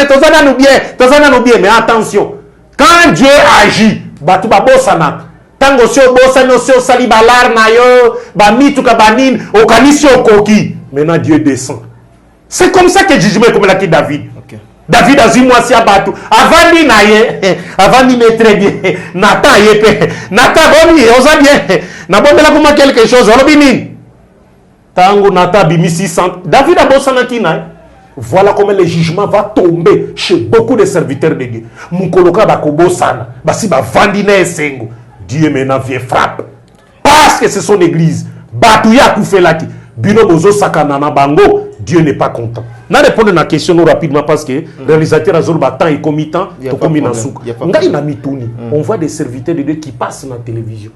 tozana no bien mais attention. Quand Dieu agit, batu ba bosana. Tango sio bosano sio sali balar na yo, ba mitu ka banin, okanisi okoki. Maintenant Dieu descend. C'est comme ça que jugement est comme l'a dit David. David a dit moi si abatu. Avant ni naye, avant ni me très bien. Nathan yepe. Nathan boni, osa bien. Na bombela comme quelque chose, olobini. Tango Nathan bimi 600. David a bosana kina. Voilà comment le jugement va tomber chez beaucoup de serviteurs de Dieu. Mukoloka bakobo sana, basi ba vandine esengo. Dieu maintenant vient frappe. Parce que c'est son église. Batouya koufelaki. Bino bozo sakana na bango, Dieu n'est pas content. Na répondre à la question rapidement parce que réalisateur azor batan et comitant to komi na souk. Ngai na mituni. On voit des serviteurs de Dieu qui passent dans la télévision.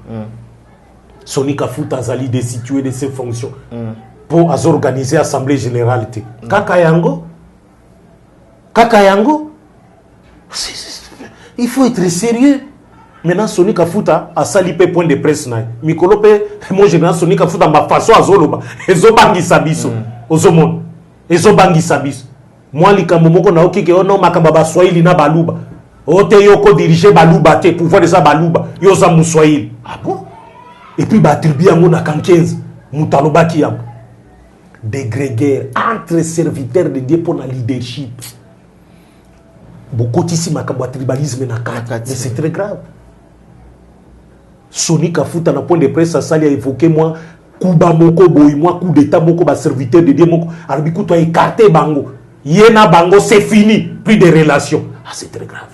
Sonika Futa Zali destitué de ses fonctions. Pour organiser l'Assemblée Générale. Kakayango, il faut être sérieux. Maintenant, Sonika Futa a salipé point de presse. Mikolope, moi je dis Sonika Futa ma façon à Zoloba. Ezobangi Sabiso. Ozomon. Ezobangi Sabiso. Moi, likamomoko na okike ono makamba Swahili na baluba. Ote yoko diriger baluba te pouvoir de ça baluba. Yoza Muswahili. Ah bon? Et puis ba tribu yango na kankenza. Mutalobaki yango. Des grégaires entre serviteurs de Dieu pour la leadership. Beaucoup ici makamba tribalisme na kati. Mais c'est très grave. Sonika Futa na point de presse ça a évoqué moi kuba moko boy moi coup d'état moko ba serviteur de Dieu moko arabiku to écarté bango. Yena bango c'est fini, plus de relations. Ah c'est très grave.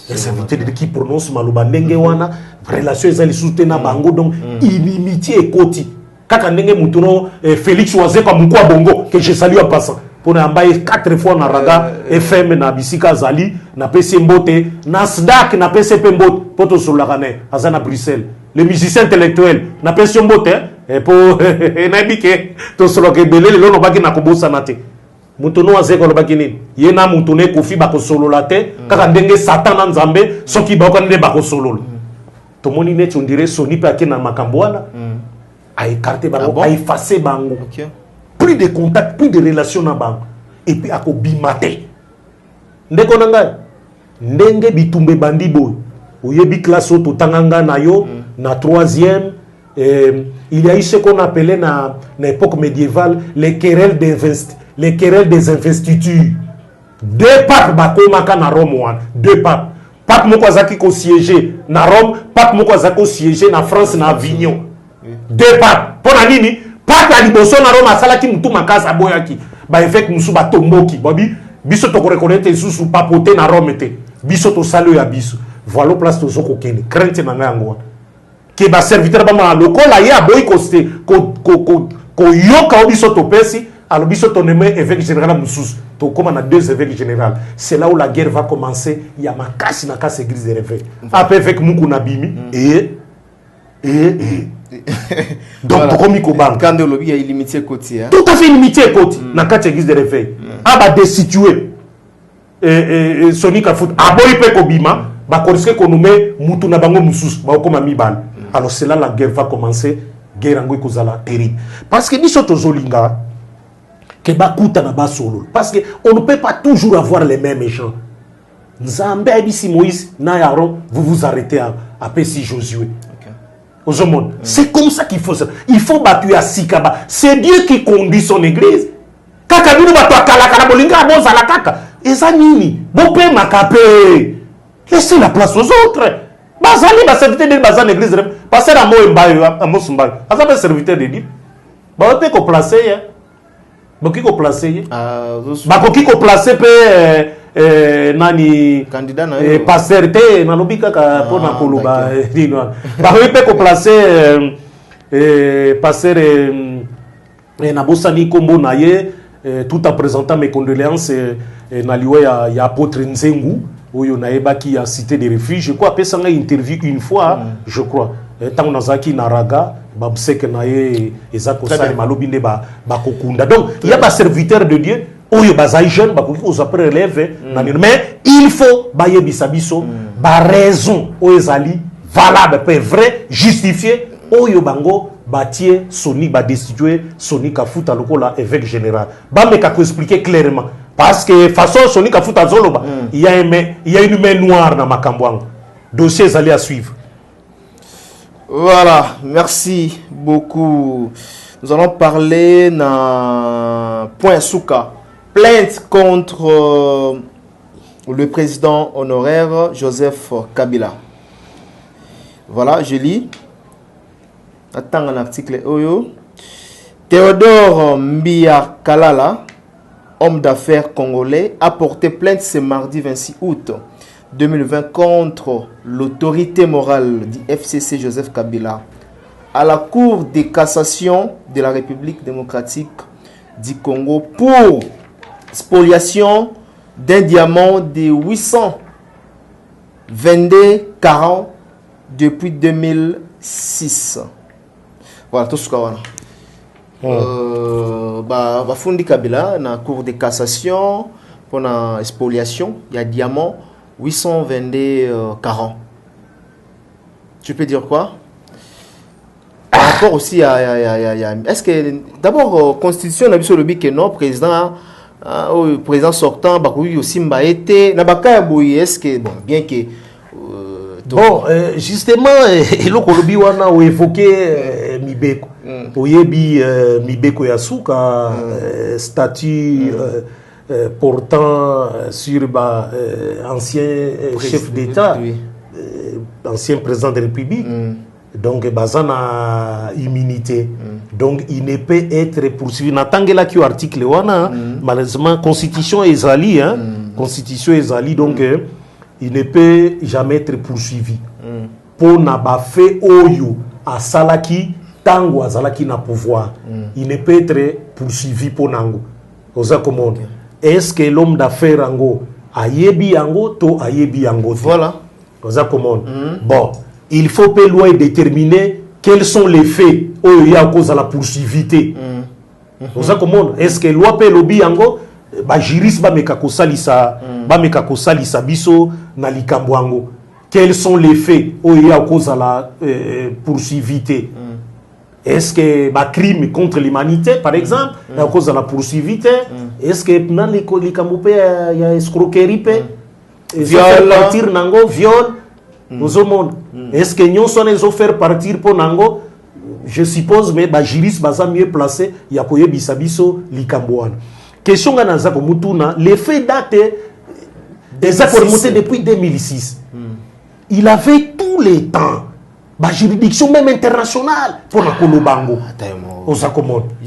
Les serviteurs de Dieu qui prononcent maloba ndenge wana relation ezali soutenir bango donc inimitié et koti. kaka ndenge mutuno Félix Oazé kwa mukwa bongo que je salue en passant pour ambaye 4 fois na raga FM na bisika zali na PC Mbote na SDAC na PCP Mbote poto solakane azana Bruxelles les musiciens intellectuels na PC Mbote pour na bike to soloke belele lo no baki na kobosa na te mutuno Oazé ko lo baki nini yena mutune kofi ba ko solola te kaka ndenge Satan na Nzambe soki ba ko ndenge ba ko solola to moni net on dirait Sony pa na makambo wana a écarté bango, a effacé bango. Okay. Plus de contact, plus de relations na bango. Et puis à bimate. Ndeko nanga ndenge bitumbe bandi boy. Oyebi classe auto tanganga na yo na 3e il y a eu ce qu'on appelait na époque médiévale les querelles des investitures. 2 papes bakomaka na Rome wana, 2 papes. Pape moko azaki ko siéger na Rome, pape moko azaki ko siéger na France na Avignon. 2 papes. Pour nini pape ya liboso na Rome asalaki mutu makasa boyaki. Ba évêque musu ba tomboki. Bobi biso to ko reconnaître sous papoter na Rome te. Biso to salo ya biso. Voilà place to zoko kene. Crainte na ngangwa. Ke ba serviteur ba ma lokola ya boy koste ko yoka biso to pesi. Alors biso to neme évêque général mususu. To comme on a 2 évêques généraux. C'est là où la guerre va commencer. Il y a ma casse na casse église de évêque. Après évêque muku na bimi et donc voilà. Quand le lobby a illimité côté tout à fait illimité côté na quatre église de réveil ba destituer et Sony Kafout aboyi pe kobima ba koriske ko nommer mutu na bango mususu ba koma mibal. Alors c'est là la guerre va commencer, guerre ngoi kozala terrible parce que biso tozolinga que ba kuta na ba solo parce que on ne peut pas toujours avoir les mêmes gens. Nzambe abisi Moïse na Aaron, vous vous arrêtez à Pessi Josué. C'est comme ça qu'il faut. Il faut battre à Sikaba. C'est Dieu qui conduit son église. Kaka bino bato akala kana bolinga boza la kaka. Eza nini? Bopé makapé. Laissez la place aux autres. Bazali ba serviteur de bazan église. Passer à Moyo Mbayo, à Mosumbayo. Asa ba serviteur de Dieu. Ba ote ko placer ya. Boki ko placer. Ba koki ko placer pe nani candidat na pasteur te na lobika ka pona koloba dino ba pe ko placer pasteur na bosani kombo na ye tout en présentant mes condoléances na liwe ya apôtre Nzengu oyo na ebaki ya cité des refuges je crois pesa nga interview une fois je crois tant nazaki na raga babsek na ye ezako sa malobi ne ba kokunda donc il y a pas serviteur de Dieu oyo bazai jeune bakoki aux après relève mais il faut baye bisabiso ba raison ezali valable peu vrai justifié oyo bango batie Sony ba destituer Sony Kafuta lokola évêque général ba me ka ko expliquer clairement parce que façon Sony Kafuta zoloba il y a une main noire dans makambo dossier ezali à suivre. Voilà, merci beaucoup. Nous allons parler na point souka. Plainte contre le président honoraire Joseph Kabila. Voilà, je lis. Attends un article. Théodore Mbia Kalala, homme d'affaires congolais, a porté plainte ce mardi 26 août 2020 contre l'autorité morale du FCC Joseph Kabila à la Cour de cassation de la République démocratique du Congo pour spoliation d'un diamant de 822 carats depuis 2006. Voilà tout ce qu'on a. Bafundi Kabila na Cour de cassation pour la spoliation, il y a diamant 822 carats. Tu peux dire quoi? Par rapport aussi à est-ce que d'abord constitution n'a le but que non président président sortant bakoui aussi mba été na bakaya boy est-ce que bon bien que bon justement le kolobi wana o évoquer Mibeko oyebi Mibeko Yasuka statut portant sur ancien chef d'État ancien président de la République donc bazana immunité donc il ne peut être poursuivi natangela ki article wana malheureusement constitution ezali constitution ezali donc il ne peut jamais être poursuivi pour na ba fait oyo asalaki tango azalaki na pouvoir, il ne peut être poursuivi pour nango. Oza comment? Est-ce que l'homme d'affaires ango ayebi yango to ayebi yango? Voilà. Oza comment? Bon, il faut que loi déterminer quels sont les faits où il y a cause à la poursuivité. Oza comment? Est-ce que loi peut lobby yango? Ba juriste ba meka kosalisa biso na likambo yango. Quels sont les faits où il y a cause à la poursuivité? Est-ce que ma crime contre l'humanité, par exemple, à cause de la poursuivité? Est-ce que dans les camopé il y a escroquerie, viol, partir nango, viol, nous au monde. Est-ce que nous sommes faire partir pour nango? Je suppose, mais bah juriste baza mieux placé, il y a koye bisabiso likamboan. Question ganaza ko mutuna, les faits datent des accords remontés depuis 2006. Il avait tous les temps. La juridiction même internationale pour la Kolobango.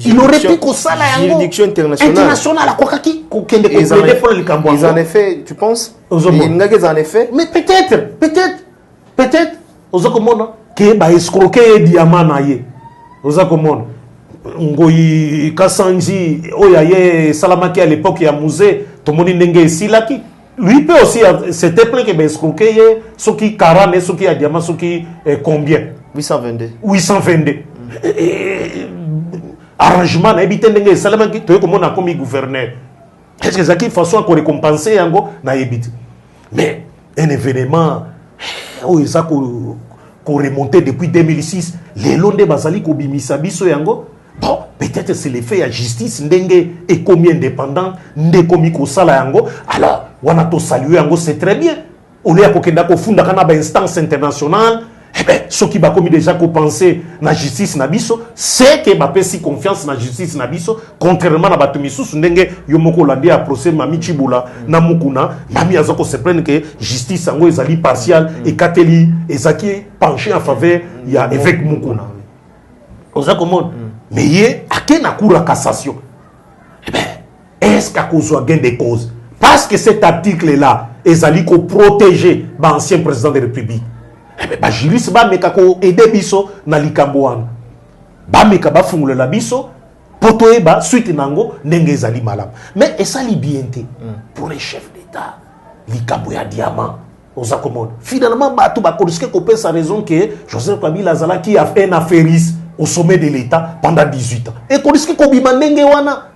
Il aurait pu que ça la juridiction internationale. Ils en effet, tu penses? Ils en effet. Mais peut-être. Aux Akomon, qui va escroquer diamant naïe. Aux Akomon, Ngoyi Kassanji, Oyaye Salamaki à l'époque il y a musée, Tomoni Nenge Silaki. Lui peut aussi c'était plein que escroquer ceux qui 40 et ceux qui a diamant ceux qui combien 822 arrangement na ebité ndenge salama ki to comme on a comme gouverneur est-ce que ça qui façon à récompenser yango na ebité mais un événement où ils a ko remonté depuis 2006 les londe bazali ko bimisa biso yango. Bon, peut-être c'est l'effet à justice, ndenge et combien indépendant, ndenge komi ko sala yango. Alors, wana to saluer yango, c'est très bien. Au lieu kokenda ko funda kana ba instance internationale, eh ben, ceux qui ba komi déjà ko penser na justice na biso, c'est que ba pesi confiance na justice na biso, contrairement na batu misusu ndenge yomoko landi a procès mami Chibula na mukuna, mami azoko se prenne que justice yango ezali partial et kateli ezaki penché en faveur ya évêque mukuna. Oza comment? Mais il y a un cours à cassation. Eh bien, est-ce qu'à cause de gain de cause? Parce que cet article-là, ils allaient protéger l'ancien président de la République. Eh bien, les juristes vont aider biso na likamboan. Bameka ba fungule la biso, potoe ba suite nango nenge zali malam. Mais et ça li bien pour les chefs d'État. Likambo ya diamant. Aux accommodes. Finalement, bah tout ba koruske kopé sa raison que Joseph Kabila Zala qui a fait un affairiste au sommet de l'État pendant 18 ans. Et qu'on risque Kobimandenge wana.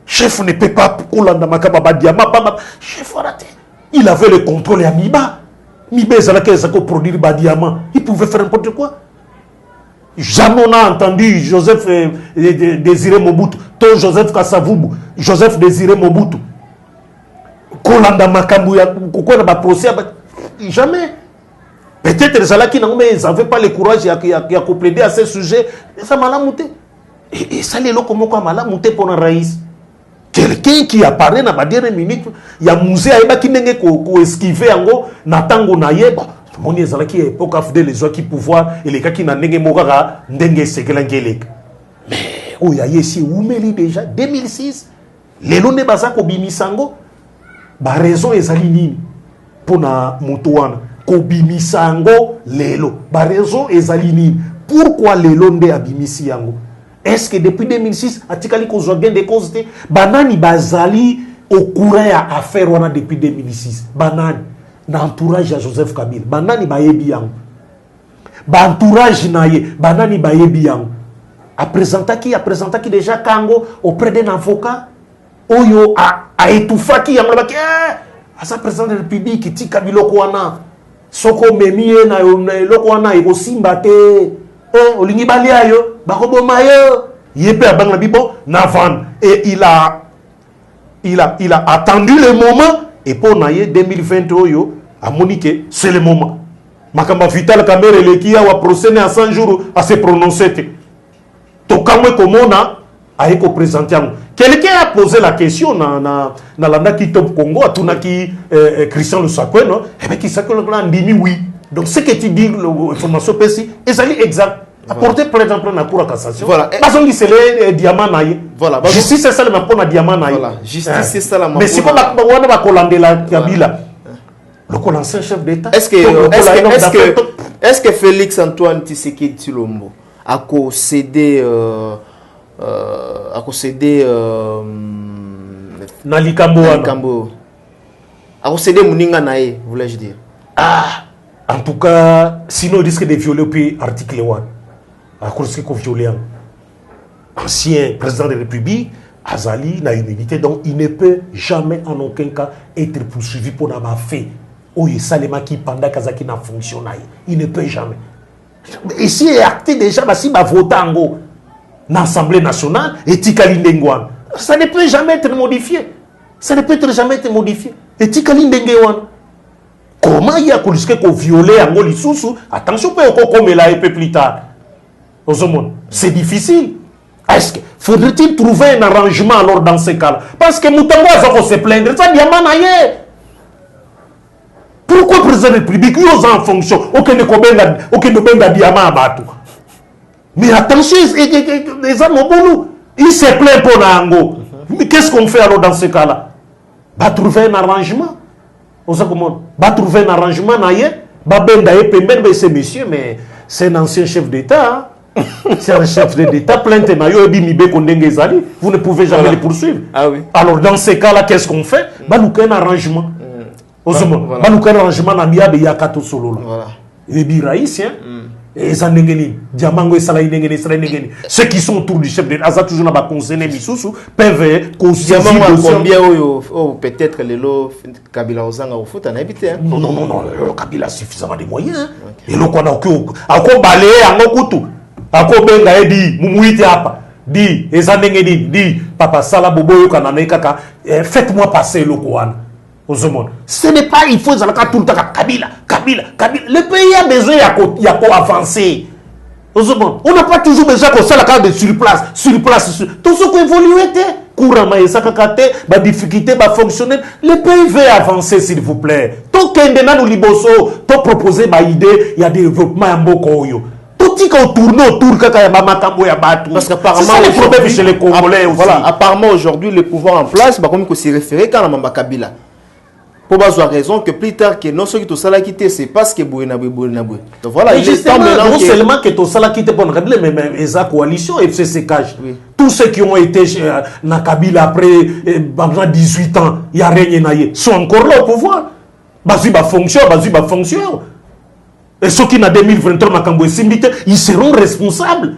Chef ne peut pas Kolanda Makababa Diama. Chef raté. Il avait le contrôle à Miba. Miba Zalaka produire Badiama. Il pouvait faire n'importe quoi. Jamais on a entendu Joseph Désiré Mobutu. Ton Joseph Kasavubu. Joseph Désiré Mobutu. Kolanda Makambuya. Pourquoi on a procès? Jamais. Peut-être que ils n'avaient pas le courage de plaider à ce sujet. Ça m'a lamouté. Et ça, les locaux m'ont lamouté pour un raïs. Quelqu'un qui apparaît dans la dernière minute, il y a un musée qui n'a esquivé en gros, Natango Naye. Mon Dieu, c'est l'époque où les gens qui pouvoir et les gars qui n'ont pas mogara, n'engagent ce que l'engagent. Mais, où il y a ici, où il déjà, 2006, les lois de Bazako Bimisango, la raison est alignée pour na Moutouana. Kobimisango lelo. Ba raison ezalini. Pourquoi lelo nde abimisi yango? Est-ce que depuis 2006 atikali ko zo gain de cause te banani bazali au courant ya affaire wana depuis 2006? Banani na entourage ya Joseph Kabila. Banani bayebi yango. Ba entourage naye banani bayebi yango. A présentaki déjà Kango auprès d'un avocat. Oyo a étouffaki yango ba à sa président de la République qui tika biloko wana. Soko memie na loko wana eko simba te olingi balia yo bakoboma yo yepe abanga bibo na van et il a attendu le moment et pour naye 2020 oyo a monique c'est le moment makamba Vital Kamerhe lekia wa procès à 100 jours à se prononcer to kamwe komona aiko présenter. Quelqu'un a posé la question na landa qui top Congo, atunaki Christian Lusakwe, non? Eh bien, qui s'appelle le Ndimi, oui. Donc, ce que tu dis, l'information précise, est exact. Apporter par exemple la cour à cassation. Voilà. Parce qu'on dit c'est les diamants naïe. Voilà. Justice c'est ça le mapon à diamant naïe. Voilà. Justice c'est ça la mapon. Mais si on va collander la Kabila, le l'ancien chef d'État. Est-ce que Félix Antoine Tshisekedi Tshilombo à céder Nalikambo. À céder Mouninga Nae, voulais-je dire. Ah, en tout cas, sinon il risque de violer puis article 1. À cause qu'il violé ancien président de la République, Azali n'a immunité, donc il ne peut jamais en aucun cas être poursuivi pour avoir fait. Oh, il Salema qui pendant Kazaki n'a fonctionné. Il ne peut jamais. Ici, il est acté déjà, si il va voter en haut, dans l'Assemblée nationale, et Tikali Ndengwan. Ça ne peut jamais être modifié. Ça ne peut jamais être modifié. Et Tikali Ndengwan. Comment il y a qu'on violé en haut l'issous? Attention, peut comme il a un peu plus tard. C'est difficile. Est-ce que faudrait-il trouver un arrangement alors dans ces cas-là? Parce que Moutango va se plaindre. Ça, diamant ailleurs. Pourquoi le président de la République est en fonction? Aucun ne benga diamant à Batou. Mais attention, les hommes au boulot. Il se plaint pour Nango. Mais qu'est-ce qu'on fait alors dans ce cas-là? Va trouver un arrangement. Va trouver un arrangement ailleurs. Va benga et c'est monsieur, mais c'est un ancien chef d'État. C'est un chef d'État, plainte Nayo et Bimibé Kondenge Zali. Vous ne pouvez jamais les poursuivre. Ah oui. Alors dans ces cas-là, qu'est-ce qu'on fait? Nous avons un arrangement. Nous avons un arrangement dans Miabe Yakato Solo. Et Biraïs, et Zanengeni, Diamango et Salaïnengeni, ceux qui sont autour du chef d'État, Aza toujours n'a pas conseillé Missoussou, peuvent conseiller. Combien peut-être les lots Kabila Ozanga au foot en habité? Non, Kabila a suffisamment de moyens. Et donc on a encore balayé à Mokutu. Ako benga edi mumuiti hapa di ezanengeni di papa sala boboyo kanane kaka faites-moi passer le Kouane aux hommes. Ce n'est pas il faut zalaka tout le temps Kabila. Le pays a besoin y a quoi avancer. Aux hommes. On n'a pas toujours besoin qu'on soit la carte de sur place. Tout ce qui évolue était couramment et ça kakate ba difficulté ba fonctionner. Le pays veut avancer s'il vous plaît. Tout kendena no liboso, to proposer ba idée, il y a des développements en bokoyo. Parce qu'apparemment, c'est le problème chez les Congolais aussi. Voilà, apparemment aujourd'hui, le pouvoir en place, comme il s'est référé quand on a Kabila. Pour avoir raison que plus tard, que non seulement que tout ça l'a quitté, c'est parce que Bouénaboué. Donc voilà, il est temps maintenant. Non seulement que tout ça l'a quitté pour régler, mais même les coalitions FCC Cage. Tous ceux qui ont été dans Kabila après 18 ans, il n'y a rien sont encore là au pouvoir. Bazuba fonctionne. Et ceux qui, en 2023, ils seront responsables.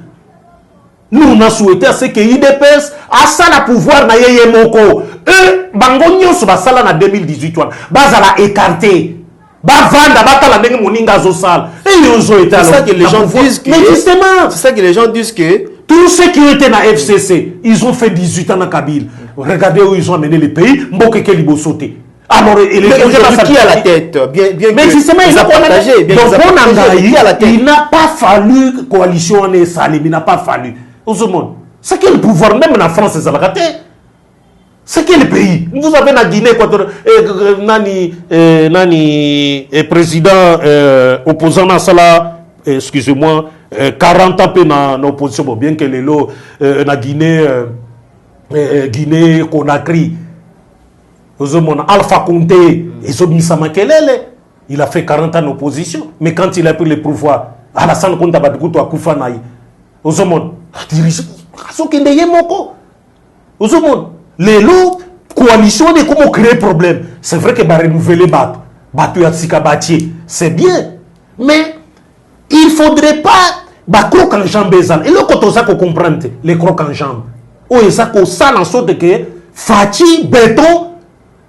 Nous, on a souhaité à ce que l'IDPS a ça le pouvoir na yeye moko. Eux, bangonyo sur la salle en 2018, bazala écarté. Bavanda batala ndenge moninga zo sale. Et ils ont été. C'est ça que les gens disent que. Mais justement, c'est ça que les gens disent que tous ceux qui ont été dans FCC, ils ont fait 18 ans dans Kabyle. Regardez où ils ont amené le pays. Mboke ke libo sauté. Alors, qui a la tête? Bien mais justement, il n'a pas fallu coalition en Salim, il n'a pas fallu. C'est quel pouvoir, même en France, c'est raté. C'est quel pays? Vous avez la Guinée, Nani, président opposant à cela, excusez-moi, 40 ans en opposition, bien que les lots, la Guinée, Conakry. Alpha Condé, il a fait 40 ans en opposition, mais quand il a pris le pouvoir, Alassane Konta Badoukou a Koufanaï. Les lots, coalition de comment créer problème. C'est vrai que va renouveler Batu Yatsika Batier, c'est bien, mais il ne faudrait pas croc en jambe. Et le côté ça qu'on comprend, les crocs en jambe. Ou ça qu'on sale en sorte que Fati, béton,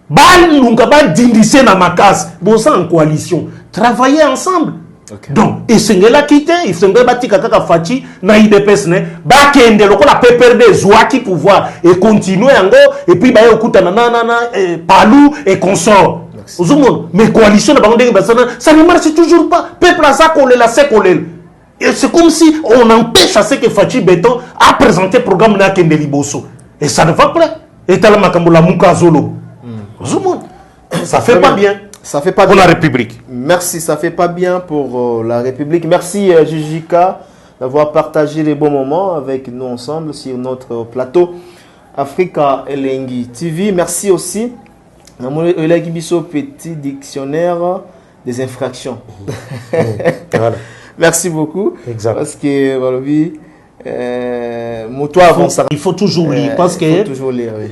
d'indicer dans ma case, bon ça en coalition, travailler ensemble. Okay. Donc, et c'est là quitté, il faut bâtir kaka Fati, na IDPS ne, bakende loko la PPRD Zouaki pouvoir et continuer en gros et puis bah écoute Palou et consort. Mais coalition ça ne marche toujours pas. Peuple à ça collé la c'est collé. Et c'est comme si on empêche à ce que Fati Béton a présenté programme na Kende Liboso. Et ça ne va pas. Et t'as la makambola Moukazolo. Ça fait pas bien. Ça fait pas pour bien. La République. Merci, ça fait pas bien pour la République. Merci Jujika d'avoir partagé les bons moments avec nous ensemble sur notre plateau Africa Elengi TV. Merci aussi Elengi Bisso, petit dictionnaire des infractions. Voilà. Merci beaucoup. Exact. Parce que, voilà, mon toit avance. Il faut toujours lire parce que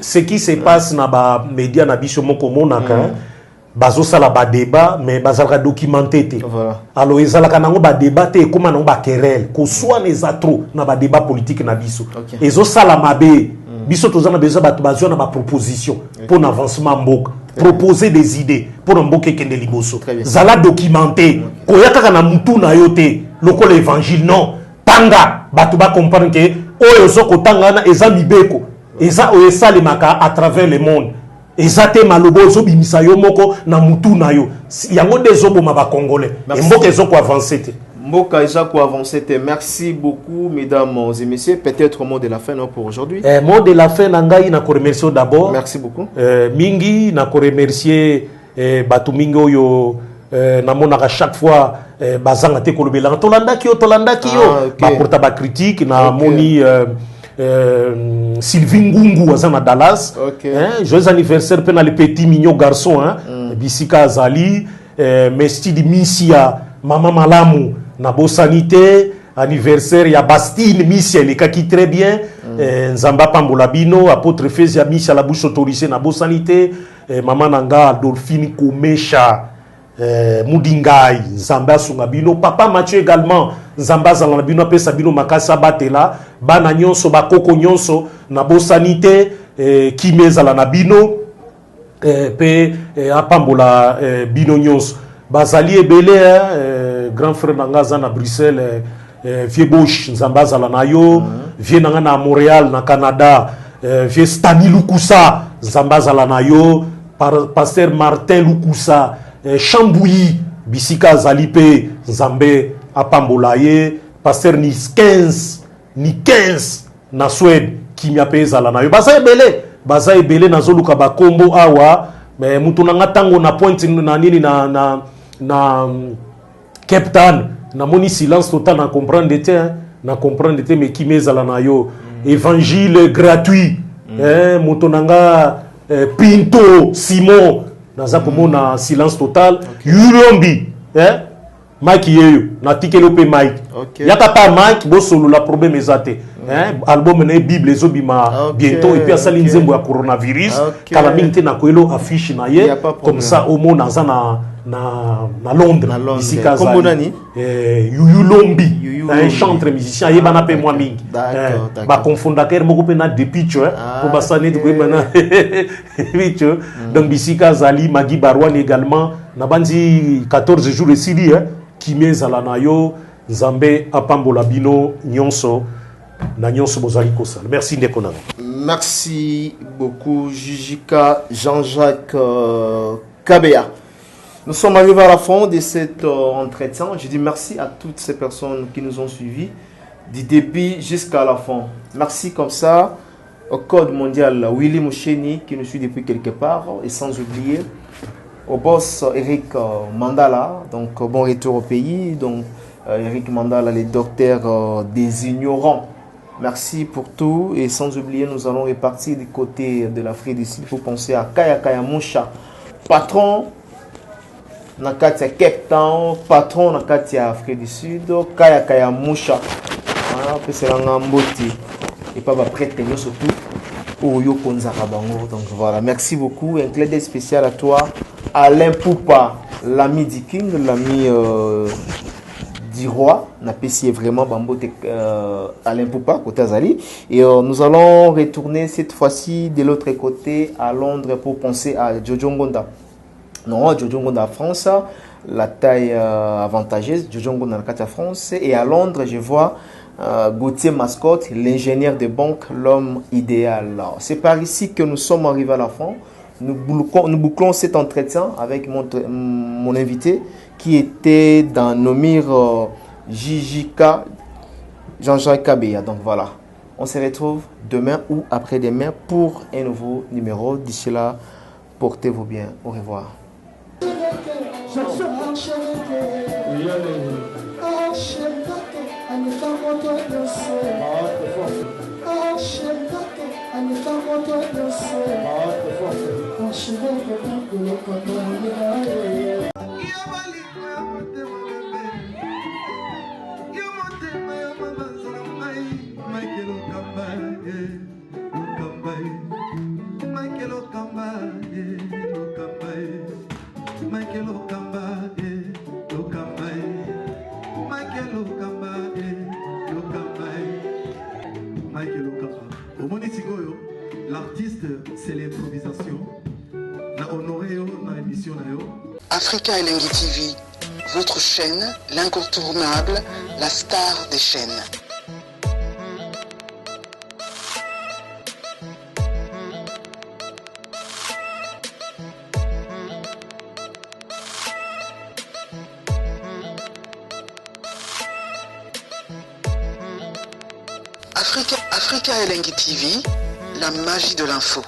ce qui se passe dans les médias, dans les médias, bazo sala ba débat mais bazalaka documenté te. Voilà. Alors ezalaka nango ba débat te comme nango ba querelle ko soit les atro na ba débat politique na biso. Ezo sala mabe biso tozana besoin bato bazwa na ba proposition pour l'avancement mboka. Proposer des idées pour mboka kende liboso. Zala documenté ko yaka na mutu na yote loko l'évangile non tanga bato ba comprendre que oyo zoko tanga na eza mibeko eza oyo salemaka à travers le monde. Ezate malobo zo bimisa yo moko na mutu na yo yango dezo boma ba congolais et mboka ezo ko avancer te mboka ezo ko avancer te. Merci beaucoup mesdames et messieurs, peut-être mot de la fin pour aujourd'hui. Mot de la fin nangai na ko remercier d'abord. Merci beaucoup. Mingi na ko remercier batu mingi oyo na monaka chaque fois bazanga te ko lobela to landaki yo ba porta ba critique na moni Sylvie Ngungu azana Dallas. Joyeux anniversaire pena le petit mignon garçon Bisika Azali Mesti di Misia Mama Malamu na Bosanité anniversaire ya Bastine Misia le kaki très bien Nzamba Pambola Bino apôtre Fezia Misia la bouche autorisée na Bosanité Mama Nanga Adolphine Komesha Moudingai Nzamba Sungabino Papa Mathieu également Nzamba Zalabino Pesa Bino Makasa Batela Bana Nyonso Bakoko Nyonso na Bosanité Kimeza na Bino pe Apambola Bino Nyonso Bazali Ebele grand frère Nangaza na Bruxelles Vieux Bosch Nzamba Zalanayo Vieux Nanga na Montréal na Canada Vieux Stani Lukusa Nzamba Zalanayo Pasteur Martin Lukusa Chambouyi Bisika Zalipe Nzambe Apambolaye Pasteur ni 15 na Suède Kimia Peza la nayo baza ebele na zoluka bakombo awa mais mutu nanga tango na point na nini na Cape Town na moni silence total na comprendre te mais Kimeza la nayo évangile gratuit mutu nanga Pinto Simon naza komona silence total Yulombi Mike yeyo na tikelo pe Mike yaka pa Mike bo solo la problème ezate album na Bible ezobima bientôt et puis asali nzembo ya coronavirus kala mingi na koelo affiche na ye comme ça au monde na Londres ici kaza Yulombi un chanteur musicien yebana pe moi mingi ba confondateur moko pe na depicho pour basane de maintenant bicho donc bisika zali Magi Barwan également na bandi 14 jours et sidi Kimeza la nayo Nzambe apambola bino nyonso na nyonso bozali kosala. Merci Ndekonanga. Merci beaucoup Jijika Jean-Jacques Kabea. Nous sommes arrivés à la fin de cet entretien. Je dis merci à toutes ces personnes qui nous ont suivis du début jusqu'à la fin. Merci comme ça au Code mondial Willy Moucheni qui nous suit depuis quelque part et sans oublier au boss Eric Mandala, donc bon retour au pays, donc Eric Mandala, le docteur des ignorants. Merci pour tout et sans oublier nous allons repartir du côté de l'Afrique du Sud pour penser à Kaya Kaya Moucha, patron Nakatia Cape Town, patron Nakatia Afrique du Sud, Kaya Kaya Moucha, c'est un mboti et pas prêtre surtout. Donc voilà, merci beaucoup. Un clin d'œil spécial à toi, Alain Poupa, l'ami du King, l'ami du roi. N'apprécie vraiment Bambote Alain Poupa, côté Azali. Et nous allons retourner cette fois-ci de l'autre côté à Londres pour penser à Jojo Ngonda. Non, Jojo Ngonda à France, la taille avantageuse, Jojo Ngonda à France. Et à Londres, je vois Gauthier Mascotte, l'ingénieur de banque, l'homme idéal. C'est par ici que nous sommes arrivés à la fin. Nous bouclons cet entretien avec mon invité qui était dans nos murs Jijika Jean-Jacques Kabea. Donc voilà, on se retrouve demain ou après-demain pour un nouveau numéro. D'ici là, portez-vous bien. Au revoir. Sikoyo, l'artiste, c'est l'improvisation. Na honoré yo, na émission na yo. Africa Elengi TV, votre chaîne, l'incontournable, la star des chaînes. Africa Elengi TV, la magie de l'info.